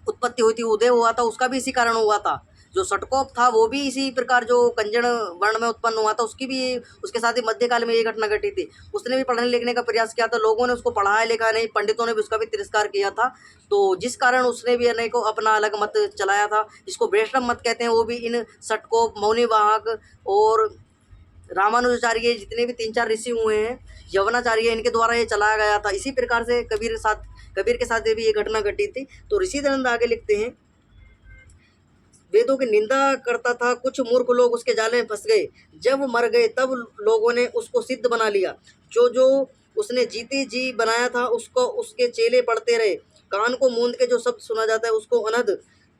उत्पत्ति हुई थी, उदय हुआ था, उसका भी इसी कारण हुआ था। जो षटकोप था वो भी इसी प्रकार जो कंजन वर्ण में उत्पन्न हुआ था, उसके साथ ही मध्यकाल में ये घटना घटी थी। उसने भी पढ़ने लिखने का प्रयास किया था, लोगों ने उसको पढ़ाया लिखा नहीं, पंडितों ने भी उसका भी तिरस्कार किया था। तो जिस कारण उसने भी अनेकों अपना अलग मत चलाया था, जिसको वैष्णव मत कहते हैं, वो भी इन षटकोप, मौनी वाहक और रामानुजाचार्य, जितने भी 3-4 ऋषि हुए हैं, यवनाचार्य, इनके द्वारा ये चलाया गया था। इसी प्रकार से कबीर के साथ भी ये घटना घटी थी। तो ऋषि दयानंद आगे लिखते हैं, वेदों की निंदा करता था, कुछ मूर्ख लोग उसके जाले में फंस गए, जब मर गए तब लोगों ने उसको सिद्ध बना लिया। जो उसने जीते जी बनाया था उसको उसके चेले पढ़ते रहे, कान को मूंद के जो शब्द सुना जाता है उसको अनहद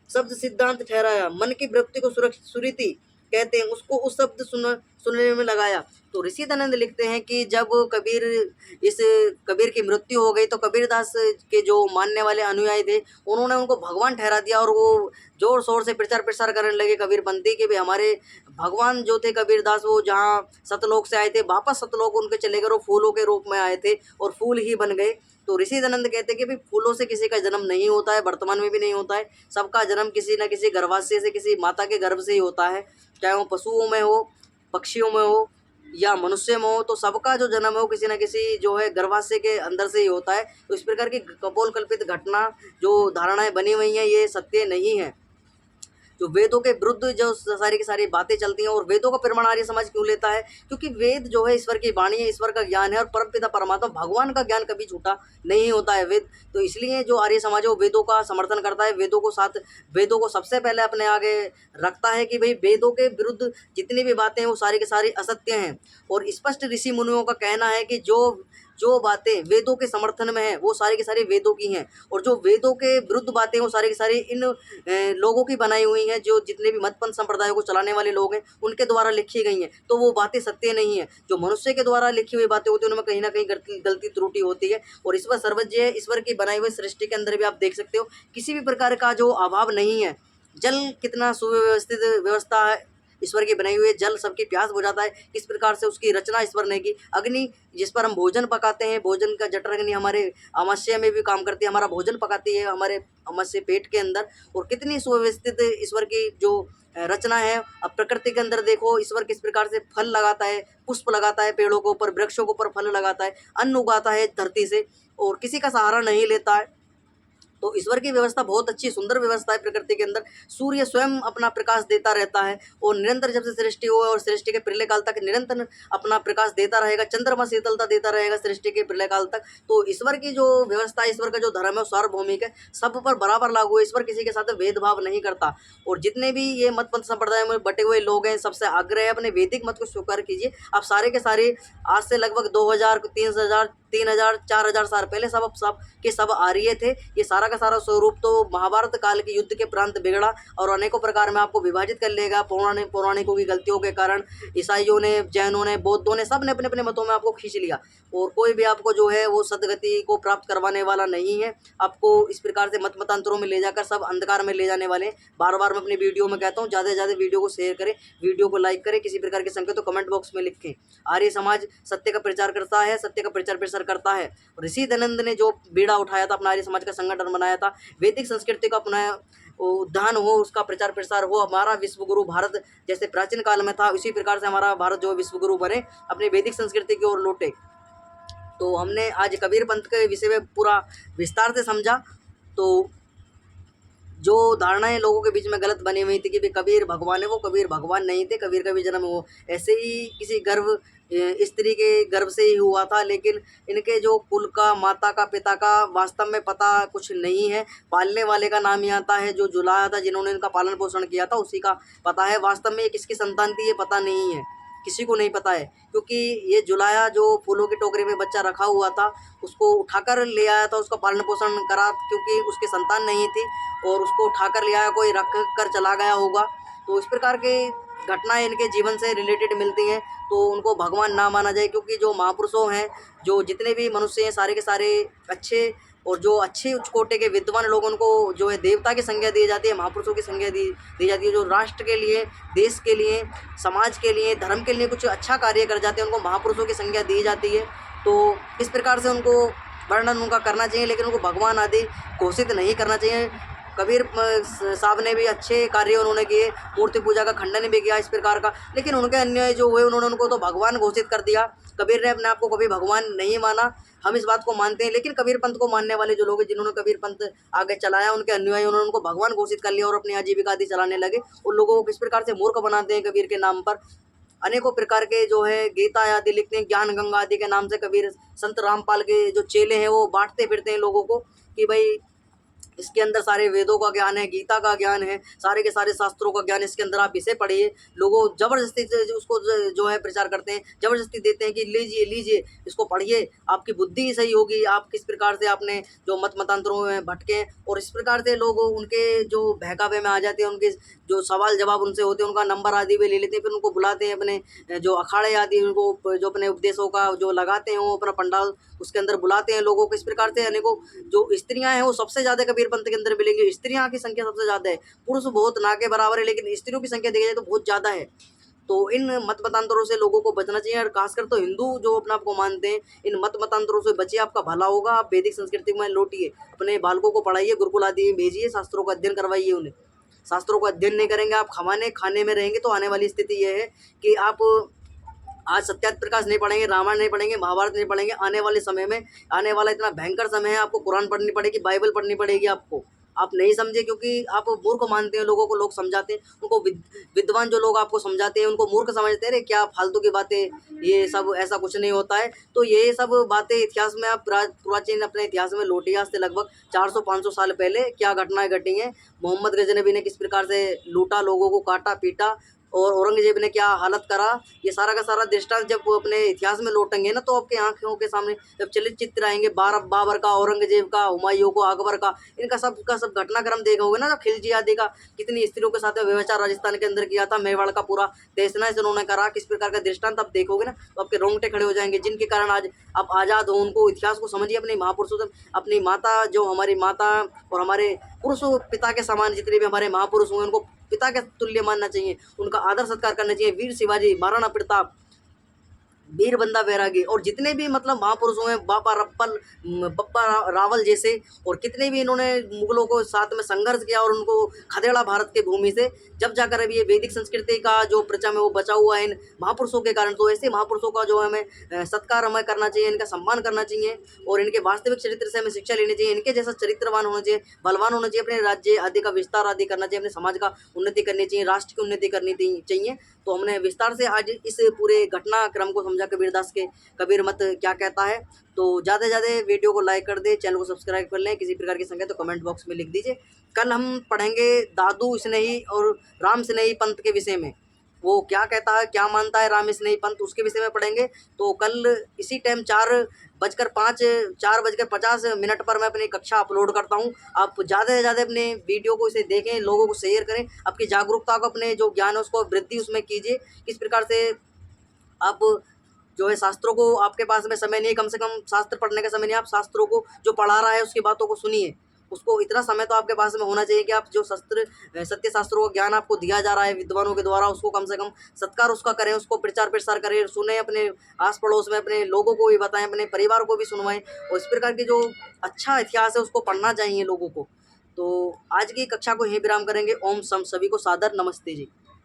शब्द सिद्धांत ठहराया, मन की वृत्ति को सुरीति कहते हैं उसको उस शब्द सुनने में लगाया। तो ऋषि दयानंद लिखते हैं कि जब कबीर की मृत्यु हो गई तो कबीरदास के जो मानने वाले अनुयायी थे उन्होंने उनको भगवान ठहरा दिया और वो जोर शोर से प्रचार प्रसार करने लगे कबीरपंथी कि भाई हमारे भगवान जो थे कबीरदास वो जहाँ सतलोक से आए थे वापस सतलोक उनके चले गए और फूलों के रूप में आए थे और फूल ही बन गए। तो ऋषि दयानंद कहते हैं कि भाई फूलों से किसी का जन्म नहीं होता है, वर्तमान में भी नहीं होता है। सबका जन्म किसी न किसी गर्भाशय से, किसी माता के गर्भ से ही होता है, चाहे वो पशुओं में हो, पक्षियों में हो या मनुष्य में हो। तो सबका जो जन्म है वो किसी न किसी जो है गर्भाशय के अंदर से ही होता है। तो इस प्रकार की कपोल कल्पित घटना जो धारणाएं बनी हुई हैं ये सत्य नहीं है। जो वेदों के विरुद्ध जो सारी की सारी बातें चलती हैं, और वेदों का प्रमाण आर्य समाज क्यों लेता है? क्योंकि वेद जो है ईश्वर की वाणी है, ईश्वर का ज्ञान है, और परमपिता परमात्मा भगवान का ज्ञान कभी झूठा नहीं होता है वेद। तो इसलिए जो आर्य समाज है वो वेदों का समर्थन करता है, वेदों को सबसे पहले अपने आगे रखता है कि भाई वेदों के विरुद्ध जितनी भी बातें हैं वो सारी की सारी असत्य हैं। और स्पष्ट ऋषि मुनियों का कहना है कि जो बातें वेदों के समर्थन में है वो सारी की सारी वेदों की हैं, और जो वेदों के विरुद्ध बातें वो सारी की सारी इन लोगों की बनाई हुई हैं, जो जितने भी मतपंथ संप्रदायों को चलाने वाले लोग हैं उनके द्वारा लिखी गई हैं। तो वो बातें सत्य नहीं है। जो मनुष्य के द्वारा लिखी हुई बातें होती हैं उनमें कहीं ना कहीं गलती त्रुटि होती है। और ईश्वर सर्वज्ञ है, ईश्वर की बनाई हुई सृष्टि के अंदर भी आप देख सकते हो किसी भी प्रकार का जो अभाव नहीं है। जल कितना सुव्यवस्थित व्यवस्था है, ईश्वर की बनाई हुई है, जल सबकी प्यास बुझाता है, किस प्रकार से उसकी रचना ईश्वर ने की। अग्नि जिस पर हम भोजन पकाते हैं, भोजन का जठर अग्नि हमारे अमावस्या में भी काम करती है, हमारा भोजन पकाती है हमारे अमावस्या पेट के अंदर। और कितनी सुव्यवस्थित ईश्वर की जो रचना है। अब प्रकृति के अंदर देखो ईश्वर किस प्रकार से फल लगाता है, पुष्प लगाता है, पेड़ों के ऊपर वृक्षों के ऊपर फल लगाता है, अन्न उगाता है धरती से, और किसी का सहारा नहीं लेता है। तो ईश्वर की व्यवस्था बहुत अच्छी सुंदर व्यवस्था है प्रकृति के अंदर। सूर्य स्वयं अपना प्रकाश देता रहता है, और निरंतर जब से सृष्टि हुआ और सृष्टि के प्रलय काल तक निरंतर अपना प्रकाश देता रहेगा। चंद्रमा शीतलता देता रहेगा सृष्टि के प्रलय काल तक। तो ईश्वर की जो व्यवस्था, ईश्वर का जो धर्म है सार्वभौमिक है, सब पर बराबर लागू है। ईश्वर किसी के साथ भेदभाव नहीं करता। और जितने भी ये मत पंथ संप्रदाय में बटे हुए लोग हैं सबसे आग्रह है अपने वैदिक मत को स्वीकार कीजिए। आप सारे के सारे आज से लगभग 2000 3000 4000 साल पहले सब आर्य थे। ये सारा का सारा स्वरूप तो महाभारत काल के युद्ध के प्रांत बिगड़ा और अनेकों प्रकार में आपको विभाजित कर लेगा। पौराणिकों की गलतियों के कारण ईसाइयों ने, जैनों ने, बौद्धों ने, सब ने अपने अपने मतों में आपको खींच लिया, और कोई भी आपको जो है वो सदगति को प्राप्त करवाने वाला नहीं है। आपको इस प्रकार से मतांतरों में ले जाकर सब अंधकार में ले जाने वाले। बार बार मैं अपनी वीडियो में कहता हूँ ज़्यादा से ज़्यादा वीडियो को शेयर करें, वीडियो को लाइक करें, किसी प्रकार के संकेत तो कमेंट बॉक्स में लिखें। आर्य समाज सत्य का प्रचार करता है, सत्य का प्रचार प्रसार करता है। ऋषि दयानंद ने जो बीड़ा उठाया था, अपना आर्य समाज का संगठन बनाया था, वैदिक संस्कृति का अपना उद्यान हो, उसका प्रचार प्रसार हो। हमारा विश्व गुरु भारत जैसे प्राचीन काल में था उसी प्रकार से हमारा भारत जो विश्व गुरु बने, अपनी वैदिक संस्कृति की ओर लौटे। तो हमने आज कबीर पंथ के विषय में पूरा विस्तार से समझा। तो जो धारणाएं लोगों के बीच में गलत बनी हुई थी कि भाई कबीर भगवान है, वो कबीर भगवान नहीं थे। कबीर का भी जन्म वो ऐसे ही किसी स्त्री के गर्भ से ही हुआ था, लेकिन इनके जो कुल का, माता का, पिता का वास्तव में पता कुछ नहीं है। पालने वाले का नाम ही आता है, जो जुलाया था, जिन्होंने इनका पालन पोषण किया था, उसी का पता है। वास्तव में ये किसकी संतान थी ये पता नहीं है, किसी को नहीं पता है। क्योंकि ये जुलाया जो फूलों की टोकरी में बच्चा रखा हुआ था उसको उठाकर ले आया था, उसका पालन पोषण करा, क्योंकि उसकी संतान नहीं थी, और उसको उठाकर ले आया, कोई रख कर चला गया होगा। तो इस प्रकार के घटनाएं इनके जीवन से रिलेटेड मिलती हैं। तो उनको भगवान ना माना जाए, क्योंकि जो महापुरुषों हैं, जो जितने भी मनुष्य हैं, सारे के सारे अच्छे, और जो अच्छे उच्च कोटि के विद्वान लोग, उनको जो है देवता की संज्ञा दी जाती है, महापुरुषों की संज्ञा दी जाती है। जो राष्ट्र के लिए, देश के लिए, समाज के लिए, धर्म के लिए कुछ अच्छा कार्य कर जाते हैं, उनको महापुरुषों की संज्ञा दी जाती है। तो इस प्रकार से उनको वर्णन उनका करना चाहिए, लेकिन उनको भगवान आदि घोषित नहीं करना चाहिए। कबीर साहब ने भी अच्छे कार्य उन्होंने किए, मूर्ति पूजा का खंडन भी किया इस प्रकार का, लेकिन उनके अन्याय जो हुए उन्होंने उनको तो भगवान घोषित कर दिया। कबीर ने अपने आप को कभी भगवान नहीं माना, हम इस बात को मानते हैं। लेकिन कबीर पंथ को मानने वाले जो लोग हैं, जिन्होंने कबीर पंथ आगे चलाया, उनके अनुयायी, उन्होंने उनको भगवान घोषित कर लिया और अपनी आजीविका आदि चलाने लगे। उन लोगों को किस प्रकार से मूर्ख बनाते हैं कबीर के नाम पर। अनेकों प्रकार के जो है गीता आदि लिखते हैं, ज्ञान गंगा आदि के नाम से कबीर संत रामपाल के जो चेले हैं वो बांटते फिरते हैं लोगों को कि भाई इसके अंदर सारे वेदों का ज्ञान है, गीता का ज्ञान है, सारे के सारे शास्त्रों का ज्ञान इसके अंदर। आप इसे पढ़िए। लोगों ज़बरदस्ती से उसको जो है प्रचार करते हैं, ज़बरदस्ती देते हैं कि लीजिए लीजिए इसको पढ़िए, आपकी बुद्धि सही होगी। आप किस प्रकार से आपने जो मत मतांतरों में भटके, और इस प्रकार से लोग उनके जो बहकावे में आ जाते हैं, उनके जो सवाल जवाब उनसे होते हैं, उनका नंबर आदि भी ले लेते हैं, फिर उनको बुलाते हैं अपने जो अखाड़े आदि उनको जो अपने उपदेशों का जो लगाते हैं वो अपना पंडाल उसके अंदर बुलाते हैं लोगों को। इस प्रकार से अनेकों जो स्त्रियां हैं वो सबसे ज़्यादा कबीर पंथ के अंदर मिलेंगी। स्त्रियां की संख्या सबसे ज़्यादा है, पुरुष बहुत ना के बराबर है, लेकिन स्त्रियों की संख्या देखी जाए तो बहुत ज़्यादा है। तो इन मत मतांतरों से लोगों को बचना चाहिए, और खासकर तो हिंदू जो अपने आप को मानते हैं, इन मत मतांतरों से बचिए, आपका भला होगा। आप वैदिक संस्कृति में लौटिए, अपने बालकों को पढ़ाइए, गुरुकुल आदि में भेजिए, शास्त्रों का अध्ययन करवाइए उन्हें। शास्त्रों का अध्ययन नहीं करेंगे, आप खाने में रहेंगे, तो आने वाली स्थिति ये है कि आप आज सत्यार्थ प्रकाश नहीं पढ़ेंगे, रामायण नहीं पढ़ेंगे, महाभारत नहीं पढ़ेंगे, आने वाले समय में, आने वाला इतना भयंकर समय है, आपको कुरान पढ़नी पड़ेगी, बाइबल पढ़नी पड़ेगी आपको। आप नहीं समझे क्योंकि आप मूर्ख मानते हैं लोगों को, लोग समझाते हैं उनको, विद्वान जो लोग आपको समझाते हैं उनको मूर्ख समझते हैं। अरे क्या फालतू की बातें, ये सब ऐसा कुछ नहीं होता है। तो ये सब बातें इतिहास में आप प्राचीन अपने इतिहास में लौटिए। आज से लगभग 400-500 साल पहले क्या घटनाएं घटी हैं। मोहम्मद गजनबी ने किस प्रकार से लूटा, लोगों को काटा पीटा, और औरंगजेब ने क्या हालत करा, ये सारा का सारा दृष्टांत जब वो अपने इतिहास में लौटेंगे ना, तो आपके आंखों के सामने जब चलित चित्र आएंगे, बाबर का, औरंगजेब का, हुमायूं को, अकबर का, इनका सब का सब घटनाक्रम देखोगे ना, जब खिलजी आदि का कितनी स्त्रियों के साथ व्यभिचार राजस्थान के अंदर किया था, मेवाड़ का पूरा देश ना इन्होंने करा, किस प्रकार का दृष्टांत आप देखोगे ना, तो आपके रोंगटे खड़े हो जाएंगे। जिनके कारण आज आप आज़ाद हो, उनको इतिहास को समझिए, अपने महापुरुषों से, अपनी माता जो हमारी माता और हमारे पुरुषों पिता के समान जितने भी हमारे महापुरुष हुए, उनको पिता के तुल्य मानना चाहिए, उनका आदर सत्कार करना चाहिए। वीर शिवाजी, महाराणा प्रताप, वीर बंदा बैरागी, और जितने भी मतलब महापुरुष हुए, बप्पा रावल जैसे, और कितने भी इन्होंने मुगलों को साथ में संघर्ष किया और उनको खदेड़ा भारत के भूमि से, जब जाकर अभी ये वैदिक संस्कृति का जो प्रचम है वो बचा हुआ है इन महापुरुषों के कारण। तो ऐसे महापुरुषों का जो हमें सत्कार हमें करना चाहिए, इनका सम्मान करना चाहिए, और इनके वास्तविक चरित्र से हमें शिक्षा लेनी चाहिए। इनके जैसा चरित्रवान होना चाहिए, बलवान होना चाहिए, अपने राज्य आदि का विस्तार आदि करना चाहिए, अपने समाज का उन्नति करनी चाहिए, राष्ट्र की उन्नति करनी चाहिए। तो हमने विस्तार से आज इस पूरे घटनाक्रम को समझा, कबीरदास के कबीर मत क्या कहता है। तो ज़्यादा से ज़्यादा वीडियो को लाइक कर दे, चैनल को सब्सक्राइब कर लें। किसी प्रकार की संख्या तो कमेंट बॉक्स में लिख दीजिए। कल हम पढ़ेंगे दादू स्नेही और राम स्नेही पंथ के विषय में। वो क्या कहता है, क्या मानता है राम स्नेही पंथ, उसके विषय में पढ़ेंगे। तो कल इसी टाइम 4:50 पर मैं अपनी कक्षा अपलोड करता हूँ। आप ज़्यादा से ज़्यादा अपने वीडियो को इसे देखें, लोगों को शेयर करें, आपकी जागरूकता को, अपने जो ज्ञान है उसको वृद्धि उसमें कीजिए। किस प्रकार से आप जो है शास्त्रों को, आपके पास में समय नहीं है, कम से कम शास्त्र पढ़ने का समय नहीं है, आप शास्त्रों को जो पढ़ा रहा है उसकी बातों को सुनिए। उसको इतना समय तो आपके पास में होना चाहिए कि आप जो सत्य शास्त्रों का ज्ञान आपको दिया जा रहा है विद्वानों के द्वारा, उसको कम से कम सत्कार उसका करें, उसको प्रचार प्रसार करें, सुने, अपने आस पड़ोस में अपने लोगों को भी बताएं, अपने परिवार को भी सुनवाएं। और इस प्रकार की जो अच्छा इतिहास है उसको पढ़ना चाहिए लोगों को। तो आज की कक्षा को यहीं विराम करेंगे। ओम सम सभी को सादर नमस्ते जी।